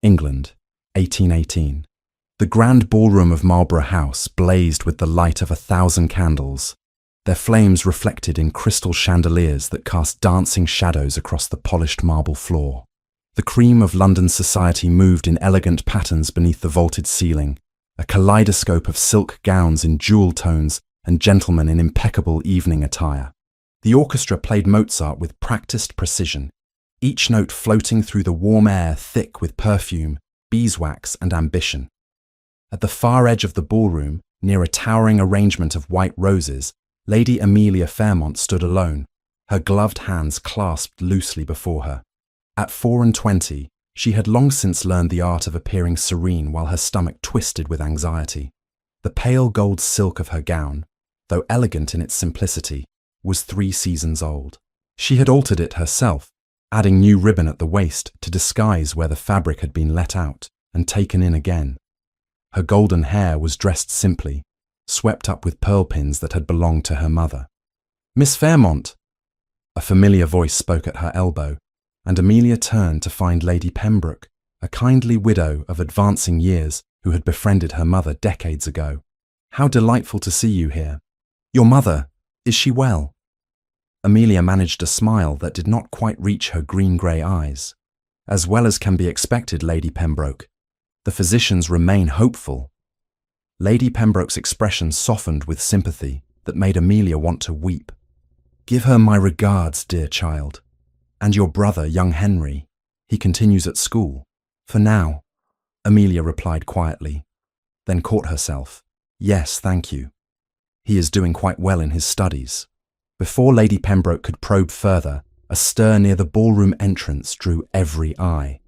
England, 1818. The grand ballroom of Marlborough House blazed with the light of 1,000 candles, their flames reflected in crystal chandeliers that cast dancing shadows across the polished marble floor. The cream of London society moved in elegant patterns beneath the vaulted ceiling, a kaleidoscope of silk gowns in jewel tones and gentlemen in impeccable evening attire. The orchestra played Mozart with practiced precision, each note floating through the warm air thick with perfume, beeswax and ambition. At the far edge of the ballroom, near a towering arrangement of white roses, Lady Amelia Fairmont stood alone, her gloved hands clasped loosely before her. At 24, she had long since learned the art of appearing serene while her stomach twisted with anxiety. The pale gold silk of her gown, though elegant in its simplicity, was 3 seasons old. She had altered it herself, adding new ribbon at the waist to disguise where the fabric had been let out and taken in again. Her golden hair was dressed simply, swept up with pearl pins that had belonged to her mother. "Miss Fairmont!" A familiar voice spoke at her elbow, and Amelia turned to find Lady Pembroke, a kindly widow of advancing years who had befriended her mother decades ago. "How delightful to see you here. Your mother, is she well?" Amelia managed a smile that did not quite reach her green-grey eyes. "As well as can be expected, Lady Pembroke. The physicians remain hopeful." Lady Pembroke's expression softened with sympathy that made Amelia want to weep. "Give her my regards, dear child. And your brother, young Henry. He continues at school." "For now," Amelia replied quietly, then caught herself. "Yes, thank you. He is doing quite well in his studies." Before Lady Pembroke could probe further, a stir near the ballroom entrance drew every eye.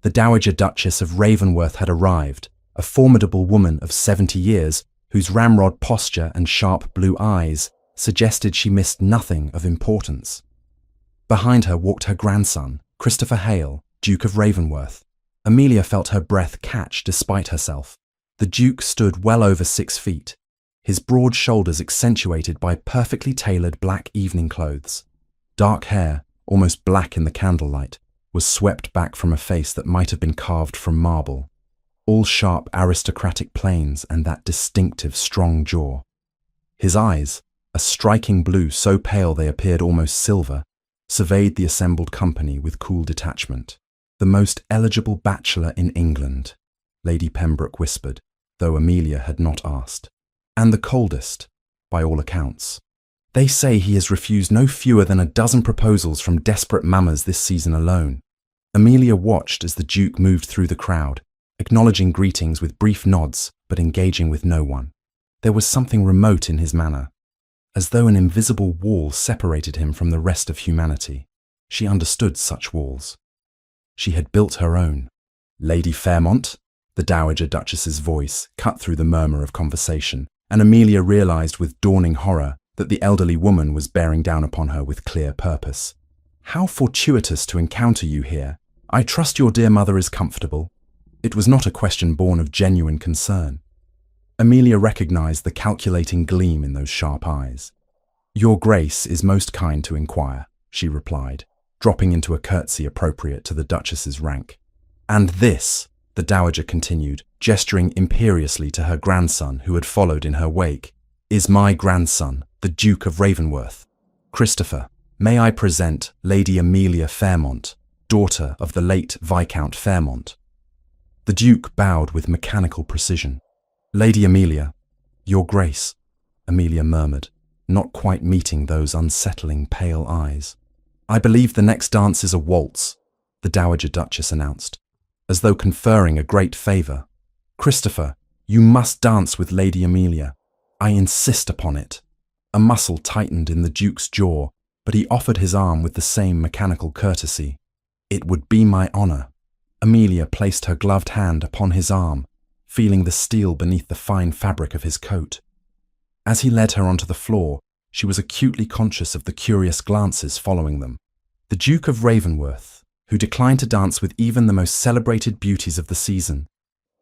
The Dowager Duchess of Ravenworth had arrived, a formidable woman of 70 years whose ramrod posture and sharp blue eyes suggested she missed nothing of importance. Behind her walked her grandson, Christopher Hale, Duke of Ravenworth. Amelia felt her breath catch despite herself. The Duke stood well over 6 feet, his broad shoulders accentuated by perfectly tailored black evening clothes. Dark hair, almost black in the candlelight, was swept back from a face that might have been carved from marble, all sharp aristocratic planes and that distinctive strong jaw. His eyes, a striking blue so pale they appeared almost silver, surveyed the assembled company with cool detachment. "The most eligible bachelor in England," Lady Pembroke whispered, though Amelia had not asked. "And the coldest, by all accounts. They say he has refused no fewer than 12 proposals from desperate mamas this season alone." Amelia watched as the Duke moved through the crowd, acknowledging greetings with brief nods but engaging with no one. There was something remote in his manner, as though an invisible wall separated him from the rest of humanity. She understood such walls. She had built her own. "Lady Fairmont?" The Dowager Duchess's voice cut through the murmur of conversation, and Amelia realized with dawning horror that the elderly woman was bearing down upon her with clear purpose. "How fortuitous to encounter you here. I trust your dear mother is comfortable." It was not a question born of genuine concern. Amelia recognized the calculating gleam in those sharp eyes. "Your Grace is most kind to inquire," she replied, dropping into a curtsy appropriate to the Duchess's rank. "And this," the Dowager continued, gesturing imperiously to her grandson who had followed in her wake, "is my grandson, the Duke of Ravenworth. Christopher, may I present Lady Amelia Fairmont, daughter of the late Viscount Fairmont." The Duke bowed with mechanical precision. "Lady Amelia." "Your Grace," Amelia murmured, not quite meeting those unsettling pale eyes. "I believe the next dance is a waltz," the Dowager Duchess announced, as though conferring a great favour. "Christopher, you must dance with Lady Amelia. I insist upon it." A muscle tightened in the Duke's jaw, but he offered his arm with the same mechanical courtesy. "It would be my honour." Amelia placed her gloved hand upon his arm, feeling the steel beneath the fine fabric of his coat. As he led her onto the floor, she was acutely conscious of the curious glances following them. The Duke of Ravenworth, who declined to dance with even the most celebrated beauties of the season,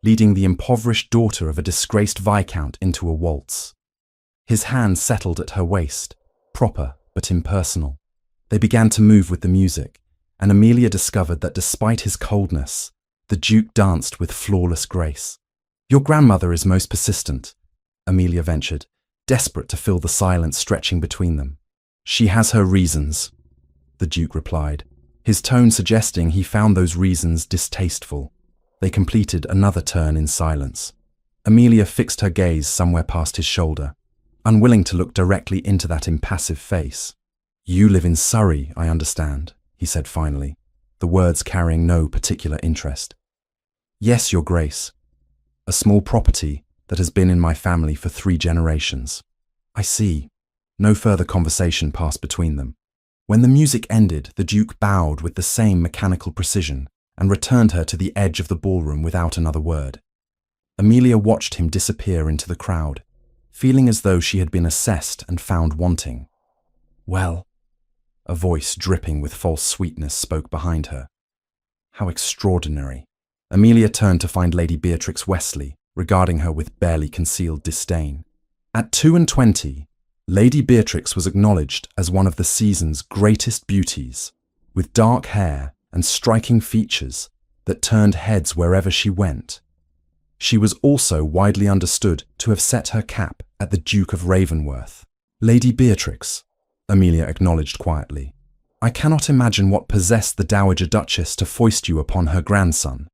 leading the impoverished daughter of a disgraced viscount into a waltz. His hand settled at her waist, proper but impersonal. They began to move with the music, and Amelia discovered that despite his coldness, The Duke danced with flawless grace. "Your grandmother is most persistent," Amelia ventured, desperate to fill the silence stretching between them. "She has her reasons," the Duke replied, his tone suggesting he found those reasons distasteful. They completed another turn in silence. Amelia fixed her gaze somewhere past his shoulder, unwilling to look directly into that impassive face. "You live in Surrey, I understand," he said finally, the words carrying no particular interest. "Yes, Your Grace. A small property that has been in my family for 3 generations." "I see." No further conversation passed between them. When the music ended, the Duke bowed with the same mechanical precision and returned her to the edge of the ballroom without another word. Amelia watched him disappear into the crowd, feeling as though she had been assessed and found wanting. "Well," a voice dripping with false sweetness spoke behind her. "How extraordinary." Amelia turned to find Lady Beatrix Wesley, regarding her with barely concealed disdain. At 22, Lady Beatrix was acknowledged as one of the season's greatest beauties, with dark hair and striking features that turned heads wherever she went. She was also widely understood to have set her cap at the Duke of Ravenworth. "Lady Beatrix," Amelia acknowledged quietly, "I cannot imagine what possessed the Dowager Duchess to foist you upon her grandson,"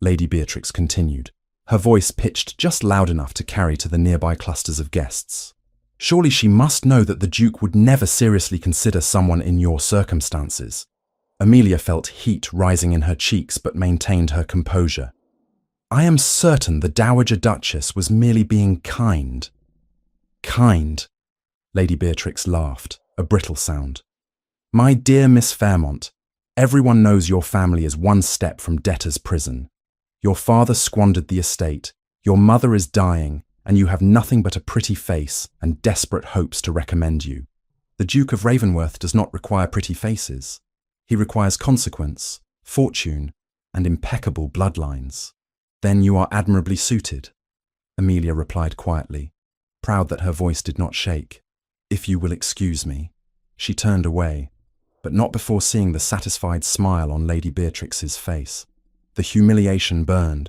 Lady Beatrix continued, her voice pitched just loud enough to carry to the nearby clusters of guests. "Surely she must know that the Duke would never seriously consider someone in your circumstances." Amelia felt heat rising in her cheeks but maintained her composure. "I am certain the Dowager Duchess was merely being kind." "Kind?" Lady Beatrix laughed, a brittle sound. "My dear Miss Fairmont, everyone knows your family is one step from debtor's prison. Your father squandered the estate, your mother is dying, and you have nothing but a pretty face and desperate hopes to recommend you. The Duke of Ravenworth does not require pretty faces. He requires consequence, fortune, and impeccable bloodlines." "Then you are admirably suited," Amelia replied quietly, proud that her voice did not shake. "If you will excuse me." She turned away, but not before seeing the satisfied smile on Lady Beatrix's face. The humiliation burned,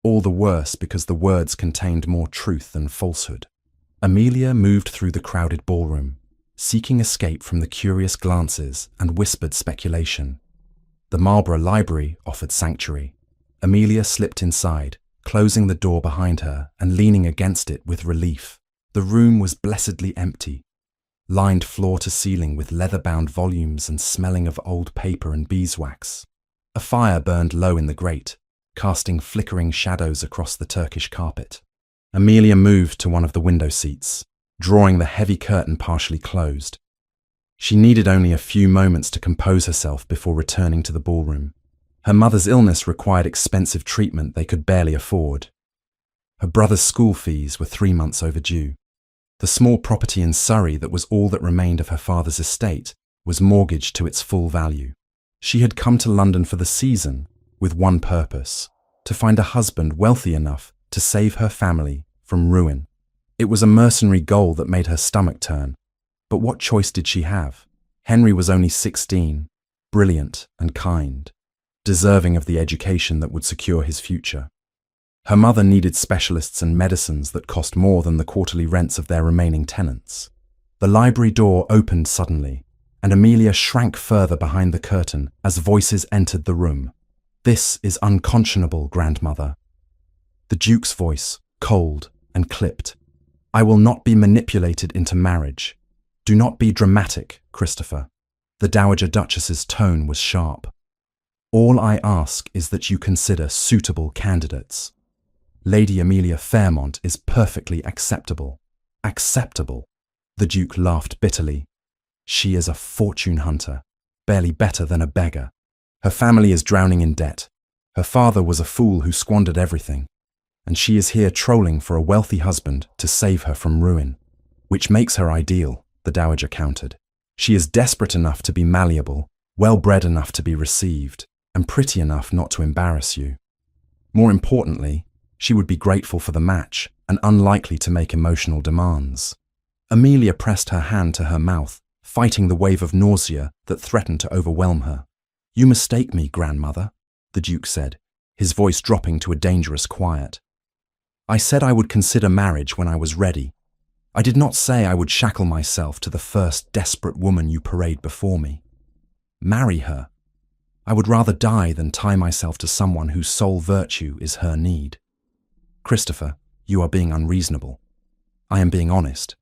all the worse because the words contained more truth than falsehood. Amelia moved through the crowded ballroom, seeking escape from the curious glances and whispered speculation. The Marlborough Library offered sanctuary. Amelia slipped inside, closing the door behind her and leaning against it with relief. The room was blessedly empty, lined floor to ceiling with leather-bound volumes and smelling of old paper and beeswax. A fire burned low in the grate, casting flickering shadows across the Turkish carpet. Amelia moved to one of the window seats, drawing the heavy curtain partially closed. She needed only a few moments to compose herself before returning to the ballroom. Her mother's illness required expensive treatment they could barely afford. Her brother's school fees were 3 months overdue. The small property in Surrey that was all that remained of her father's estate was mortgaged to its full value. She had come to London for the season with one purpose: to find a husband wealthy enough to save her family from ruin. It was a mercenary goal that made her stomach turn. But what choice did she have? Henry was only 16, brilliant and kind, deserving of the education that would secure his future. Her mother needed specialists and medicines that cost more than the quarterly rents of their remaining tenants. The library door opened suddenly, and Amelia shrank further behind the curtain as voices entered the room. "This is unconscionable, grandmother." The Duke's voice, cold and clipped. "I will not be manipulated into marriage. Do not be dramatic, Christopher." The Dowager Duchess's tone was sharp. "All I ask is that you consider suitable candidates. Lady Amelia Fairmont is perfectly acceptable." "Acceptable?" The Duke laughed bitterly. "She is a fortune hunter, barely better than a beggar. Her family is drowning in debt. Her father was a fool who squandered everything, and she is here trolling for a wealthy husband to save her from ruin." "Which makes her ideal," the Dowager countered. "She is desperate enough to be malleable, well-bred enough to be received, and pretty enough not to embarrass you. More importantly, she would be grateful for the match and unlikely to make emotional demands." Amelia pressed her hand to her mouth, fighting the wave of nausea that threatened to overwhelm her. "You mistake me, grandmother," the Duke said, his voice dropping to a dangerous quiet. "I said I would consider marriage when I was ready. I did not say I would shackle myself to the first desperate woman you parade before me. Marry her. I would rather die than tie myself to someone whose sole virtue is her need. Christopher, you are being unreasonable. I am being honest.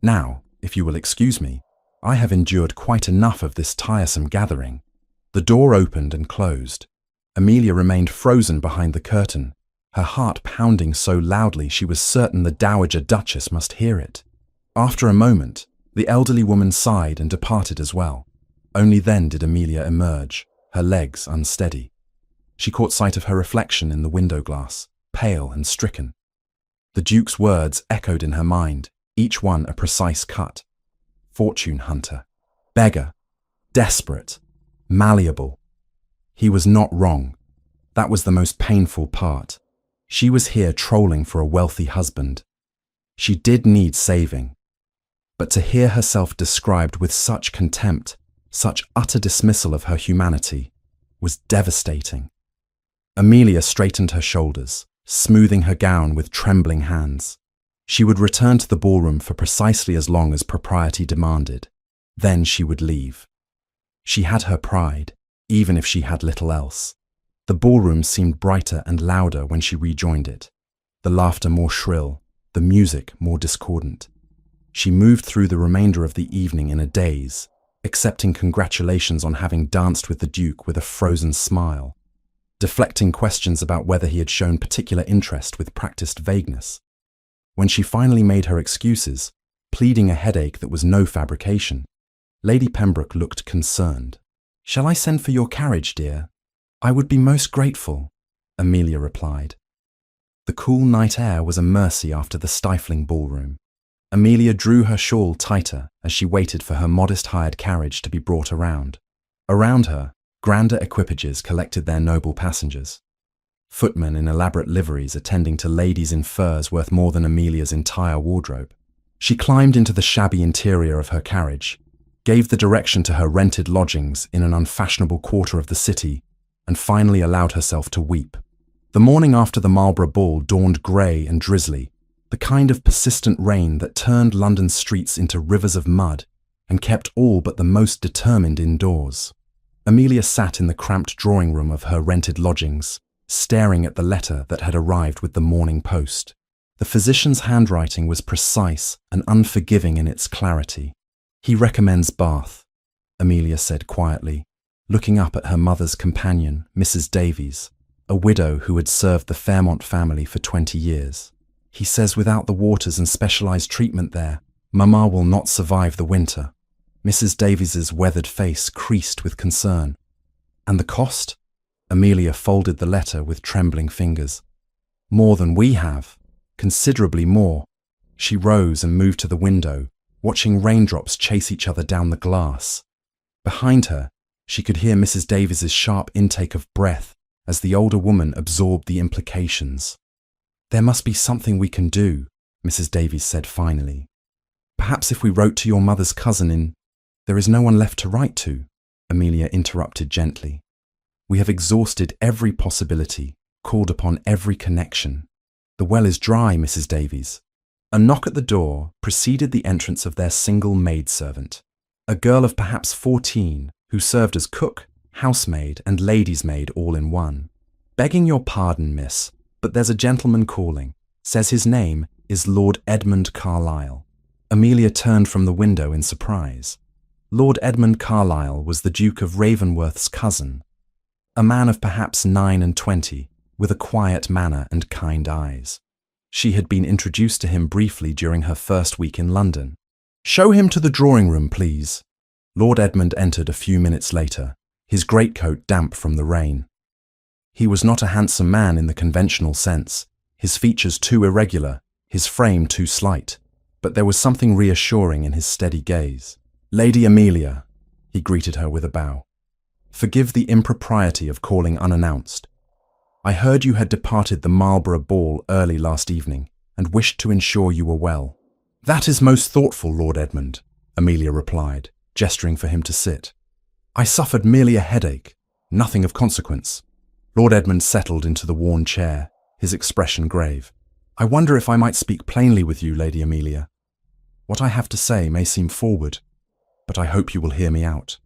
Now, if you will excuse me, I have endured quite enough of this tiresome gathering." The door opened and closed. Amelia remained frozen behind the curtain, her heart pounding so loudly she was certain the Dowager Duchess must hear it. After a moment, the elderly woman sighed and departed as well. Only then did Amelia emerge, her legs unsteady. She caught sight of her reflection in the window glass, pale and stricken. The Duke's words echoed in her mind, each one a precise cut. Fortune hunter, beggar, desperate, malleable. He was not wrong. That was the most painful part. She was here trolling for a wealthy husband. She did need saving. But to hear herself described with such contempt, such utter dismissal of her humanity, was devastating. Amelia straightened her shoulders, smoothing her gown with trembling hands. She would return to the ballroom for precisely as long as propriety demanded. Then she would leave. She had her pride, even if she had little else. The ballroom seemed brighter and louder when she rejoined it, the laughter more shrill, the music more discordant. She moved through the remainder of the evening in a daze, accepting congratulations on having danced with the Duke with a frozen smile, deflecting questions about whether he had shown particular interest with practiced vagueness. When she finally made her excuses, pleading a headache that was no fabrication, Lady Pembroke looked concerned. "Shall I send for your carriage, dear?" "I would be most grateful," Amelia replied. The cool night air was a mercy after the stifling ballroom. Amelia drew her shawl tighter as she waited for her modest hired carriage to be brought around. Around her, grander equipages collected their noble passengers. Footmen in elaborate liveries attending to ladies in furs worth more than Amelia's entire wardrobe. She climbed into the shabby interior of her carriage, gave the direction to her rented lodgings in an unfashionable quarter of the city, and finally allowed herself to weep. The morning after the Marlborough Ball dawned grey and drizzly, the kind of persistent rain that turned London's streets into rivers of mud and kept all but the most determined indoors. Amelia sat in the cramped drawing room of her rented lodgings, staring at the letter that had arrived with the morning post. The physician's handwriting was precise and unforgiving in its clarity. "He recommends Bath," Amelia said quietly, looking up at her mother's companion, Mrs. Davies, a widow who had served the Fairmont family for 20 years. "He says without the waters and specialized treatment there, Mamma will not survive the winter." Mrs. Davies's weathered face creased with concern. "And the cost?" Amelia folded the letter with trembling fingers. "More than we have, considerably more." She rose and moved to the window, watching raindrops chase each other down the glass. Behind her, she could hear Mrs. Davies's sharp intake of breath as the older woman absorbed the implications. "There must be something we can do," Mrs. Davies said finally. "Perhaps if we wrote to your mother's cousin in—" "There is no one left to write to," Amelia interrupted gently. "We have exhausted every possibility, called upon every connection. The well is dry, Mrs. Davies." A knock at the door preceded the entrance of their single maidservant, a girl of perhaps 14 who served as cook, housemaid and lady's maid all in one. "Begging your pardon, miss, but there's a gentleman calling. Says his name is Lord Edmund Carlisle." Amelia turned from the window in surprise. Lord Edmund Carlisle was the Duke of Ravensworth's cousin, a man of perhaps 29, with a quiet manner and kind eyes. She had been introduced to him briefly during her first week in London. "Show him to the drawing room, please." Lord Edmund entered a few minutes later, his greatcoat damp from the rain. He was not a handsome man in the conventional sense, his features too irregular, his frame too slight, but there was something reassuring in his steady gaze. "Lady Amelia," he greeted her with a bow. "Forgive the impropriety of calling unannounced. I heard you had departed the Marlborough Ball early last evening and wished to ensure you were well." "That is most thoughtful, Lord Edmund," Amelia replied, gesturing for him to sit. "I suffered merely a headache, nothing of consequence." Lord Edmund settled into the worn chair, his expression grave. "I wonder if I might speak plainly with you, Lady Amelia. What I have to say may seem forward, but I hope you will hear me out."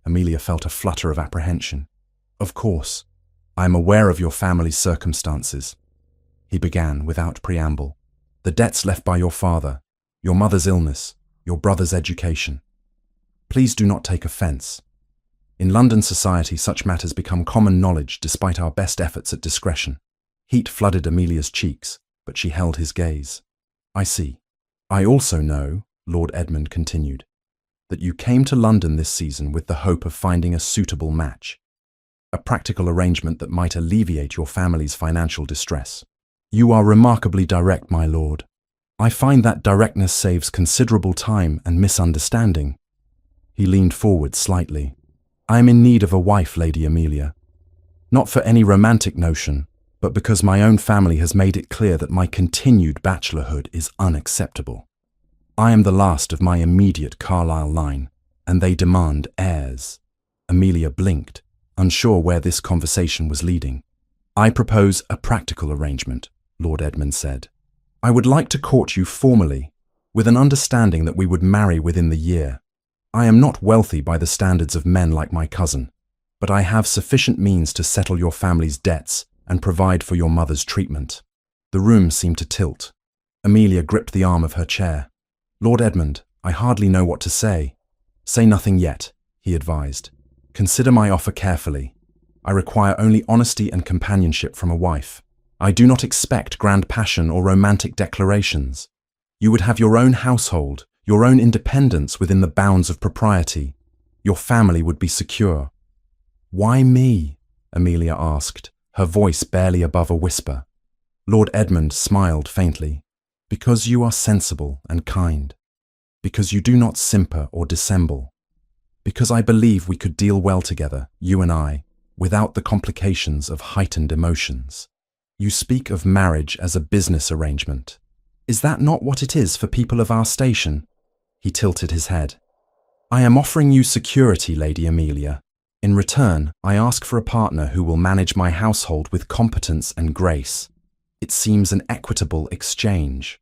Amelia felt a flutter of apprehension. "Of course, I am aware of your family's circumstances," he began without preamble. "The debts left by your father, your mother's illness, your brother's education. Please do not take offence. In London society, such matters become common knowledge despite our best efforts at discretion." Heat flooded Amelia's cheeks, but she held his gaze. "I see. I also know," Lord Edmund continued, "that you came to London this season with the hope of finding a suitable match, a practical arrangement that might alleviate your family's financial distress. You are remarkably direct, my lord. I find that directness saves considerable time and misunderstanding." He leaned forward slightly. "I am in need of a wife, Lady Amelia. Not for any romantic notion, but because my own family has made it clear that my continued bachelorhood is unacceptable. I am the last of my immediate Carlisle line, and they demand heirs." Amelia blinked, unsure where this conversation was leading. "I propose a practical arrangement," Lord Edmund said. "I would like to court you formally, with an understanding that we would marry within the year. I am not wealthy by the standards of men like my cousin, but I have sufficient means to settle your family's debts and provide for your mother's treatment." The room seemed to tilt. Amelia gripped the arm of her chair. "Lord Edmund, I hardly know what to say." "Say nothing yet," he advised. "Consider my offer carefully. I require only honesty and companionship from a wife. I do not expect grand passion or romantic declarations. You would have your own household, your own independence within the bounds of propriety. Your family would be secure." "Why me?" Amelia asked, her voice barely above a whisper. Lord Edmund smiled faintly. "Because you are sensible and kind. Because you do not simper or dissemble. Because I believe we could deal well together, you and I, without the complications of heightened emotions. You speak of marriage as a business arrangement. Is that not what it is for people of our station?" He tilted his head. "I am offering you security, Lady Amelia. In return, I ask for a partner who will manage my household with competence and grace. It seems an equitable exchange."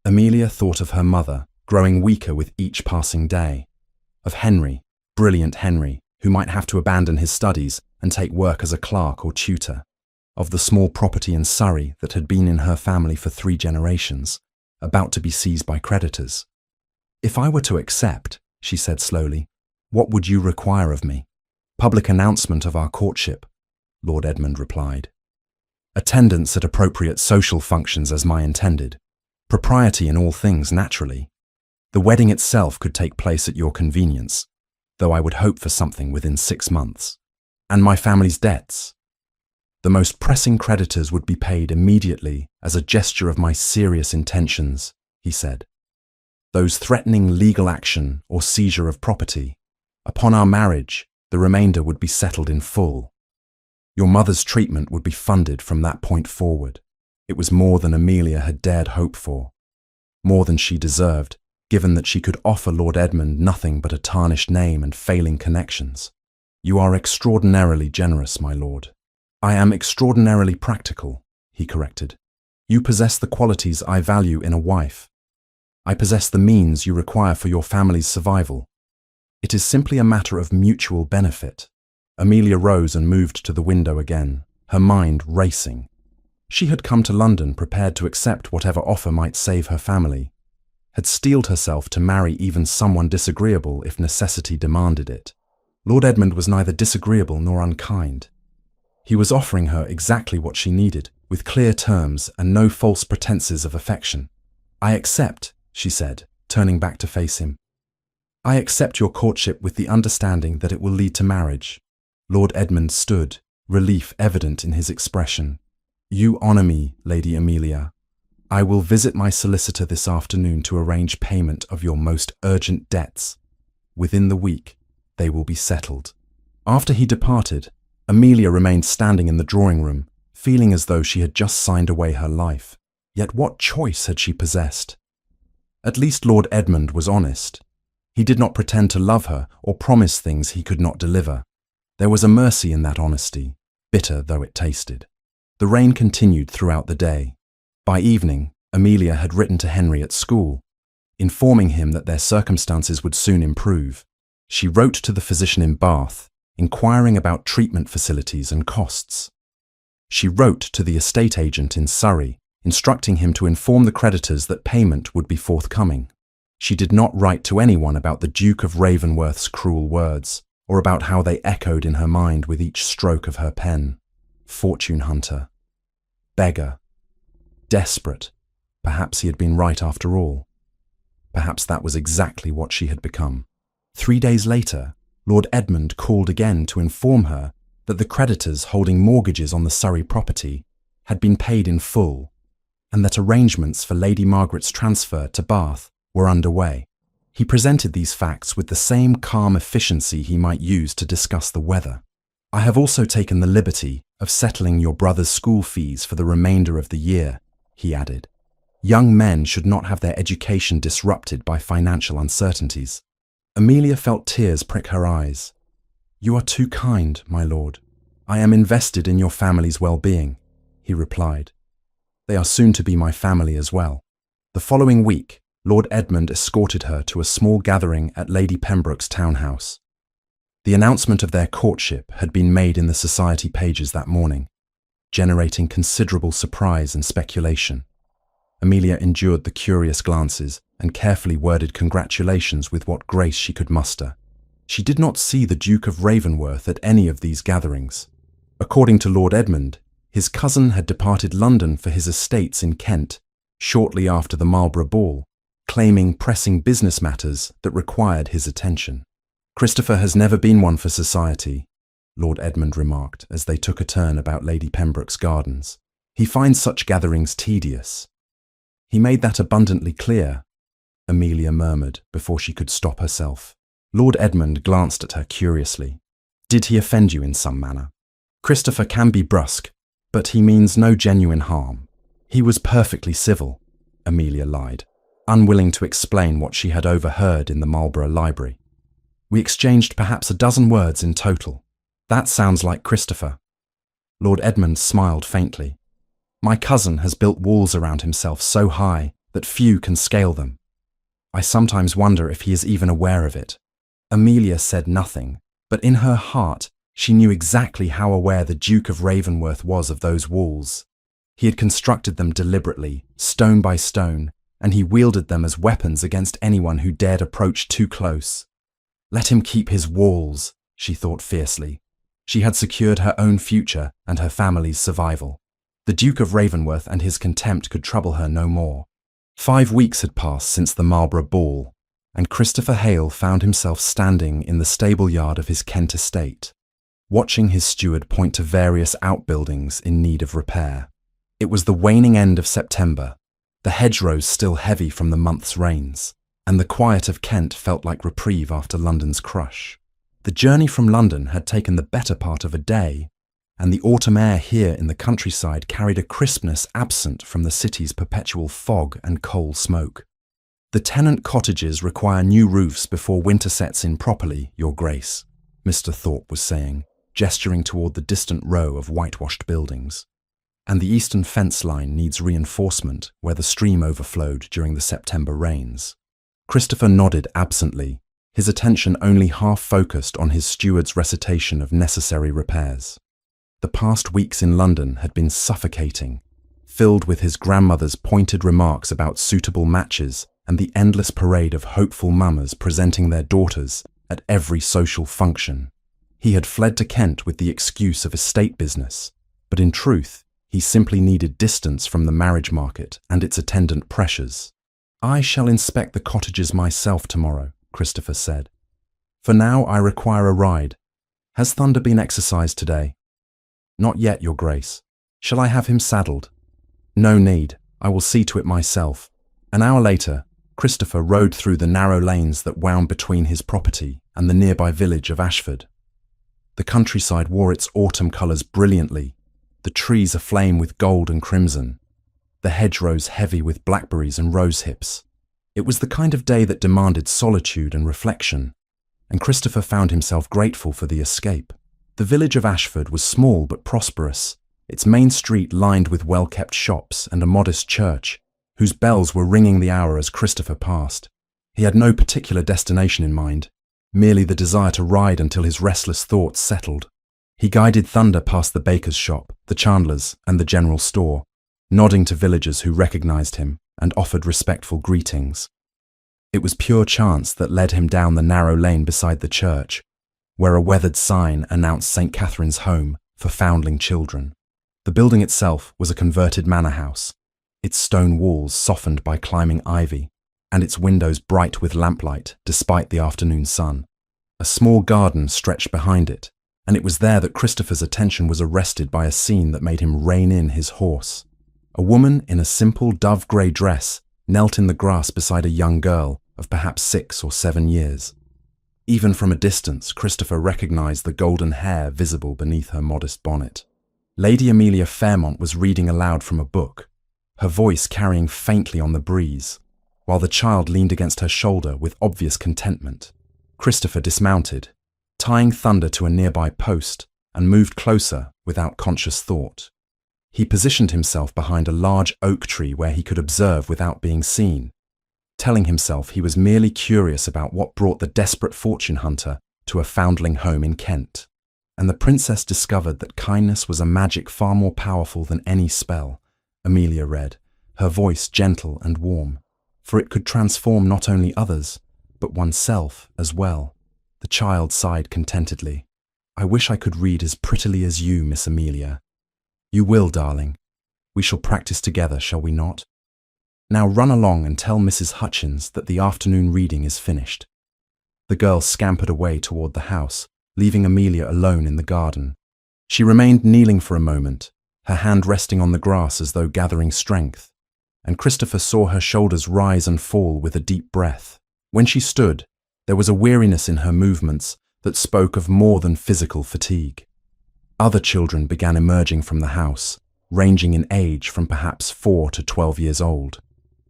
Amelia thought of her mother, growing weaker with each passing day. Of Henry, brilliant Henry, who might have to abandon his studies and take work as a clerk or tutor. Of the small property in Surrey that had been in her family for 3 generations, about to be seized by creditors. "If I were to accept," she said slowly, "what would you require of me?" "Public announcement of our courtship," Lord Edmund replied. "Attendance at appropriate social functions as my intended. Propriety in all things, naturally. The wedding itself could take place at your convenience, though I would hope for something within 6 months. And my family's debts. The most pressing creditors would be paid immediately as a gesture of my serious intentions," he said. "Those threatening legal action or seizure of property. Upon our marriage, the remainder would be settled in full. Your mother's treatment would be funded from that point forward." It was more than Amelia had dared hope for. More than she deserved, given that she could offer Lord Edmund nothing but a tarnished name and failing connections. "You are extraordinarily generous, my lord." "I am extraordinarily practical," he corrected. "You possess the qualities I value in a wife. I possess the means you require for your family's survival. It is simply a matter of mutual benefit." Amelia rose and moved to the window again, her mind racing. She had come to London prepared to accept whatever offer might save her family, had steeled herself to marry even someone disagreeable if necessity demanded it. Lord Edmund was neither disagreeable nor unkind. He was offering her exactly what she needed, with clear terms and no false pretenses of affection. "I accept," she said, turning back to face him. "I accept your courtship with the understanding that it will lead to marriage." Lord Edmund stood, relief evident in his expression. "You honour me, Lady Amelia. I will visit my solicitor this afternoon to arrange payment of your most urgent debts. Within the week, they will be settled." After he departed, Amelia remained standing in the drawing room, feeling as though she had just signed away her life. Yet what choice had she possessed? At least Lord Edmund was honest. He did not pretend to love her or promise things he could not deliver. There was a mercy in that honesty, bitter though it tasted. The rain continued throughout the day. By evening, Amelia had written to Henry at school, informing him that their circumstances would soon improve. She wrote to the physician in Bath, inquiring about treatment facilities and costs. She wrote to the estate agent in Surrey, instructing him to inform the creditors that payment would be forthcoming. She did not write to anyone about the Duke of Ravensworth's cruel words, or about how they echoed in her mind with each stroke of her pen. Fortune hunter. Beggar. Desperate. Perhaps he had been right after all. Perhaps that was exactly what she had become. 3 days later, Lord Edmund called again to inform her that the creditors holding mortgages on the Surrey property had been paid in full, and that arrangements for Lady Margaret's transfer to Bath were underway. He presented these facts with the same calm efficiency he might use to discuss the weather. "I have also taken the liberty of settling your brother's school fees for the remainder of the year," he added. "Young men should not have their education disrupted by financial uncertainties." Amelia felt tears prick her eyes. "You are too kind, my lord. I am invested in your family's well-being," he replied. "They are soon to be my family as well." The following week, Lord Edmund escorted her to a small gathering at Lady Pembroke's townhouse. The announcement of their courtship had been made in the society pages that morning, generating considerable surprise and speculation. Amelia endured the curious glances and carefully worded congratulations with what grace she could muster. She did not see the Duke of Ravensworth at any of these gatherings. According to Lord Edmund, his cousin had departed London for his estates in Kent shortly after the Marlborough ball, claiming pressing business matters that required his attention. "Christopher has never been one for society," Lord Edmund remarked as they took a turn about Lady Pembroke's gardens. "He finds such gatherings tedious." "He made that abundantly clear," Amelia murmured before she could stop herself. Lord Edmund glanced at her curiously. "Did he offend you in some manner?" "Christopher can be brusque, but he means no genuine harm." "He was perfectly civil," Amelia lied, unwilling to explain what she had overheard in the Marlborough library. "We exchanged perhaps a dozen words in total." "That sounds like Christopher." Lord Edmund smiled faintly. "My cousin has built walls around himself so high that few can scale them. I sometimes wonder if he is even aware of it." Amelia said nothing, but in her heart she knew exactly how aware the Duke of Ravensworth was of those walls. He had constructed them deliberately, stone by stone, and he wielded them as weapons against anyone who dared approach too close. Let him keep his walls, she thought fiercely. She had secured her own future and her family's survival. The Duke of Ravensworth and his contempt could trouble her no more. 5 weeks had passed since the Marlborough ball, and Christopher Hale found himself standing in the stable yard of his Kent estate, watching his steward point to various outbuildings in need of repair. It was the waning end of September, the hedgerows still heavy from the month's rains, and the quiet of Kent felt like reprieve after London's crush. The journey from London had taken the better part of a day, and the autumn air here in the countryside carried a crispness absent from the city's perpetual fog and coal smoke. "The tenant cottages require new roofs before winter sets in properly, Your Grace," Mr. Thorpe was saying, gesturing toward the distant row of whitewashed buildings. "And the eastern fence line needs reinforcement where the stream overflowed during the September rains." Christopher nodded absently, his attention only half focused on his steward's recitation of necessary repairs. The past weeks in London had been suffocating, filled with his grandmother's pointed remarks about suitable matches and the endless parade of hopeful mamas presenting their daughters at every social function. He had fled to Kent with the excuse of estate business, but in truth, he simply needed distance from the marriage market and its attendant pressures. "I shall inspect the cottages myself tomorrow," Christopher said. "For now I require a ride. Has Thunder been exercised today?" "Not yet, Your Grace. Shall I have him saddled?" "No need. I will see to it myself." An hour later, Christopher rode through the narrow lanes that wound between his property and the nearby village of Ashford. The countryside wore its autumn colours brilliantly, the trees aflame with gold and crimson, the hedgerows heavy with blackberries and rosehips. It was the kind of day that demanded solitude and reflection, and Christopher found himself grateful for the escape. The village of Ashford was small but prosperous, its main street lined with well-kept shops and a modest church, whose bells were ringing the hour as Christopher passed. He had no particular destination in mind, merely the desire to ride until his restless thoughts settled. He guided Thunder past the baker's shop, the chandler's, and the general store, nodding to villagers who recognized him and offered respectful greetings. It was pure chance that led him down the narrow lane beside the church, where a weathered sign announced St. Catherine's Home for foundling children. The building itself was a converted manor house, its stone walls softened by climbing ivy, and its windows bright with lamplight despite the afternoon sun. A small garden stretched behind it, and it was there that Christopher's attention was arrested by a scene that made him rein in his horse. A woman in a simple dove-grey dress knelt in the grass beside a young girl of perhaps 6 or 7 years. Even from a distance, Christopher recognized the golden hair visible beneath her modest bonnet. Lady Amelia Fairmont was reading aloud from a book, her voice carrying faintly on the breeze, while the child leaned against her shoulder with obvious contentment. Christopher dismounted, tying Thunder to a nearby post, and moved closer without conscious thought. He positioned himself behind a large oak tree where he could observe without being seen, telling himself he was merely curious about what brought the desperate fortune hunter to a foundling home in Kent. And the princess discovered that kindness was a magic far more powerful than any spell, Amelia read, her voice gentle and warm, for it could transform not only others, but oneself as well. The child sighed contentedly. "I wish I could read as prettily as you, Miss Amelia." "You will, darling. We shall practice together, shall we not? Now run along and tell Mrs. Hutchins that the afternoon reading is finished." The girl scampered away toward the house, leaving Amelia alone in the garden. She remained kneeling for a moment, her hand resting on the grass as though gathering strength, and Christopher saw her shoulders rise and fall with a deep breath. When she stood, there was a weariness in her movements that spoke of more than physical fatigue. Other children began emerging from the house, ranging in age from perhaps 4 to 12 years old.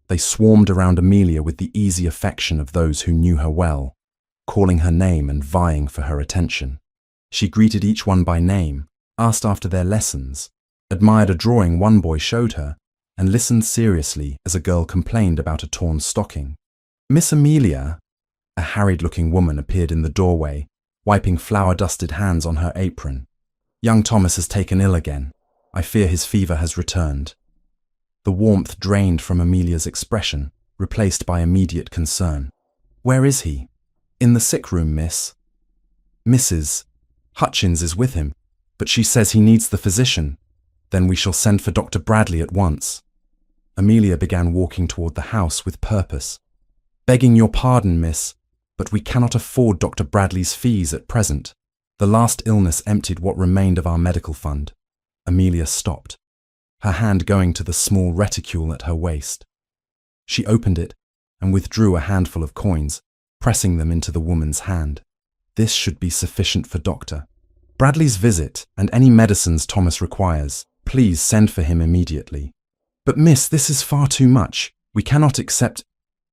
They swarmed around Amelia with the easy affection of those who knew her well, calling her name and vying for her attention. She greeted each one by name, asked after their lessons, admired a drawing one boy showed her, and listened seriously as a girl complained about a torn stocking. "Miss Amelia," a harried-looking woman appeared in the doorway, wiping flour-dusted hands on her apron. "Young Thomas has taken ill again. I fear his fever has returned." The warmth drained from Amelia's expression, replaced by immediate concern. "Where is he?" "In the sick room, miss. Mrs. Hutchins is with him, but she says he needs the physician. Then we shall send for Dr. Bradley at once." Amelia began walking toward the house with purpose. "Begging your pardon, miss, but we cannot afford Dr. Bradley's fees at present. The last illness emptied what remained of our medical fund." Amelia stopped, her hand going to the small reticule at her waist. She opened it and withdrew a handful of coins, pressing them into the woman's hand. "This should be sufficient for Dr. Bradley's visit and any medicines Thomas requires. Please send for him immediately." "But miss, this is far too much. We cannot accept—"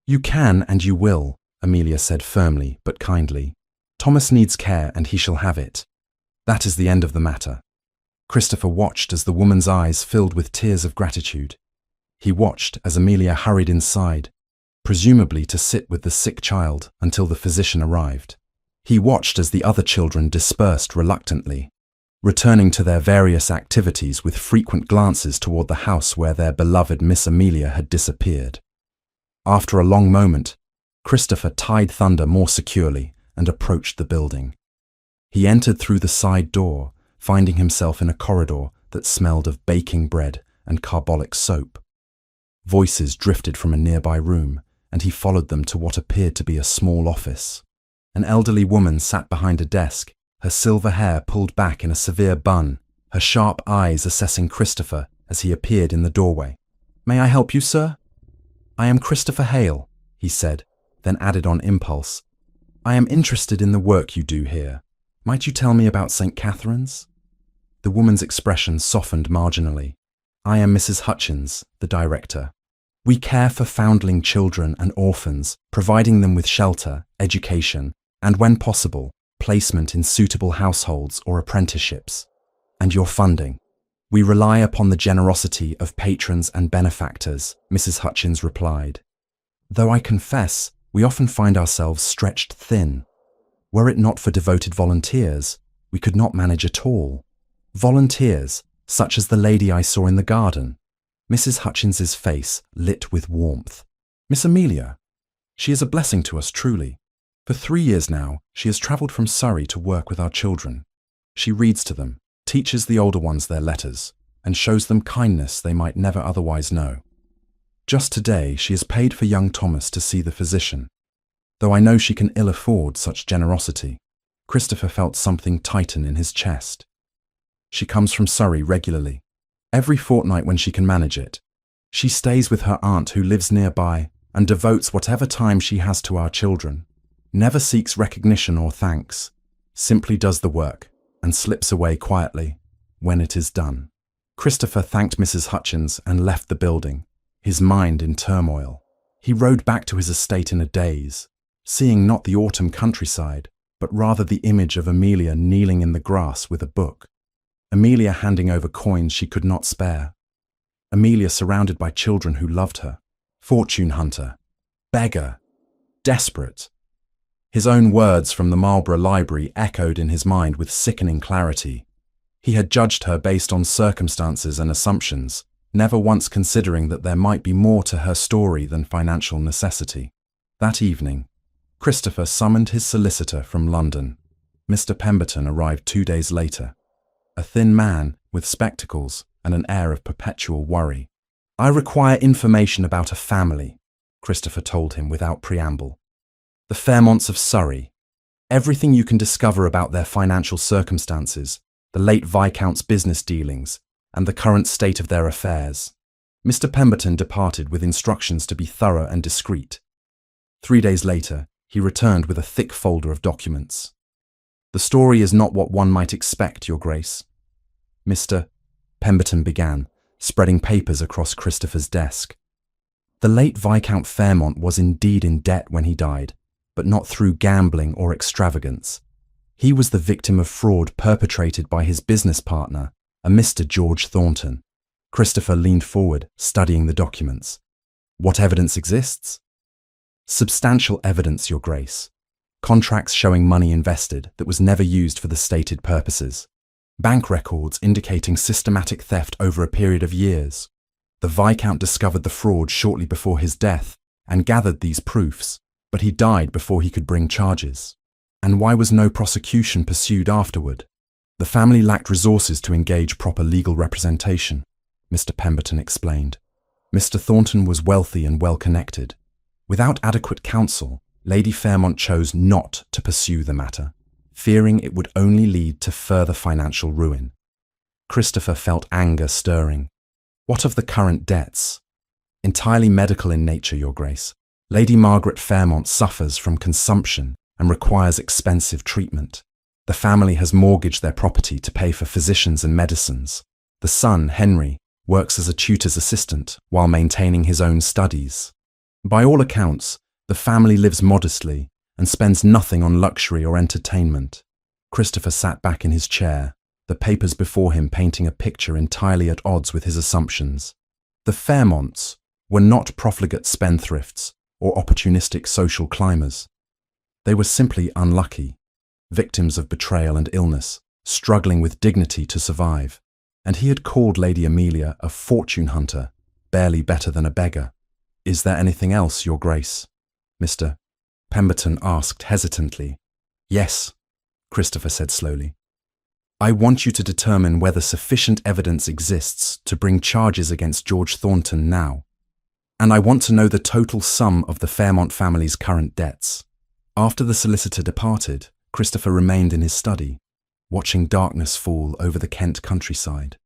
"You can and you will," Amelia said firmly but kindly. "Thomas needs care and he shall have it. That is the end of the matter." Christopher watched as the woman's eyes filled with tears of gratitude. He watched as Amelia hurried inside, presumably to sit with the sick child until the physician arrived. He watched as the other children dispersed reluctantly, returning to their various activities with frequent glances toward the house where their beloved Miss Amelia had disappeared. After a long moment, Christopher tied Thunder more securely and approached the building. He entered through the side door, finding himself in a corridor that smelled of baking bread and carbolic soap. Voices drifted from a nearby room, and he followed them to what appeared to be a small office. An elderly woman sat behind a desk, her silver hair pulled back in a severe bun, her sharp eyes assessing Christopher as he appeared in the doorway. "May I help you, sir?" "I am Christopher Hale," he said, then added on impulse, "I am interested in the work you do here. Might you tell me about St. Catherine's?" The woman's expression softened marginally. "I am Mrs. Hutchins, the director. We care for foundling children and orphans, providing them with shelter, education, and when possible, placement in suitable households or apprenticeships, and your funding. We rely upon the generosity of patrons and benefactors, Mrs. Hutchins replied. Though I confess, we often find ourselves stretched thin. Were it not for devoted volunteers, we could not manage at all. Volunteers, such as the lady I saw in the garden. Mrs. Hutchins's face lit with warmth. Miss Amelia. She is a blessing to us, truly. For 3 years now, she has travelled from Surrey to work with our children. She reads to them, teaches the older ones their letters, and shows them kindness they might never otherwise know. Just today, she has paid for young Thomas to see the physician. Though I know she can ill afford such generosity, Christopher felt something tighten in his chest. She comes from Surrey regularly, every fortnight when she can manage it. She stays with her aunt who lives nearby and devotes whatever time she has to our children, never seeks recognition or thanks, simply does the work and slips away quietly when it is done. Christopher thanked Mrs. Hutchins and left the building, his mind in turmoil. He rode back to his estate in a daze, seeing not the autumn countryside, but rather the image of Amelia kneeling in the grass with a book. Amelia handing over coins she could not spare. Amelia surrounded by children who loved her. Fortune hunter, beggar, desperate. His own words from the Marlborough Library echoed in his mind with sickening clarity. He had judged her based on circumstances and assumptions, never once considering that there might be more to her story than financial necessity. That evening, Christopher summoned his solicitor from London. Mr. Pemberton arrived 2 days later, a thin man with spectacles and an air of perpetual worry. I require information about a family, Christopher told him without preamble. The Fairmonts of Surrey. Everything you can discover about their financial circumstances, the late Viscount's business dealings, and the current state of their affairs. Mr. Pemberton departed with instructions to be thorough and discreet. 3 days later, he returned with a thick folder of documents. The story is not what one might expect, Your Grace. Mr. Pemberton began, spreading papers across Christopher's desk. The late Viscount Fairmont was indeed in debt when he died, but not through gambling or extravagance. He was the victim of fraud perpetrated by his business partner, a Mr. George Thornton. Christopher leaned forward, studying the documents. What evidence exists? Substantial evidence, Your Grace. Contracts showing money invested that was never used for the stated purposes. Bank records indicating systematic theft over a period of years. The Viscount discovered the fraud shortly before his death and gathered these proofs, but he died before he could bring charges. And why was no prosecution pursued afterward? The family lacked resources to engage proper legal representation, Mr. Pemberton explained. Mr. Thornton was wealthy and well-connected. Without adequate counsel, Lady Fairmont chose not to pursue the matter, fearing it would only lead to further financial ruin. Christopher felt anger stirring. What of the current debts? Entirely medical in nature, Your Grace. Lady Margaret Fairmont suffers from consumption and requires expensive treatment. The family has mortgaged their property to pay for physicians and medicines. The son, Henry, works as a tutor's assistant while maintaining his own studies. By all accounts, the family lives modestly and spends nothing on luxury or entertainment. Christopher sat back in his chair, the papers before him painting a picture entirely at odds with his assumptions. The Fairmonts were not profligate spendthrifts or opportunistic social climbers. They were simply unlucky, victims of betrayal and illness, struggling with dignity to survive. And he had called Lady Amelia a fortune hunter, barely better than a beggar. Is there anything else, Your Grace? Mr. Pemberton asked hesitantly. Yes, Christopher said slowly. I want you to determine whether sufficient evidence exists to bring charges against George Thornton now. And I want to know the total sum of the Fairmont family's current debts. After the solicitor departed, Christopher remained in his study, watching darkness fall over the Kent countryside.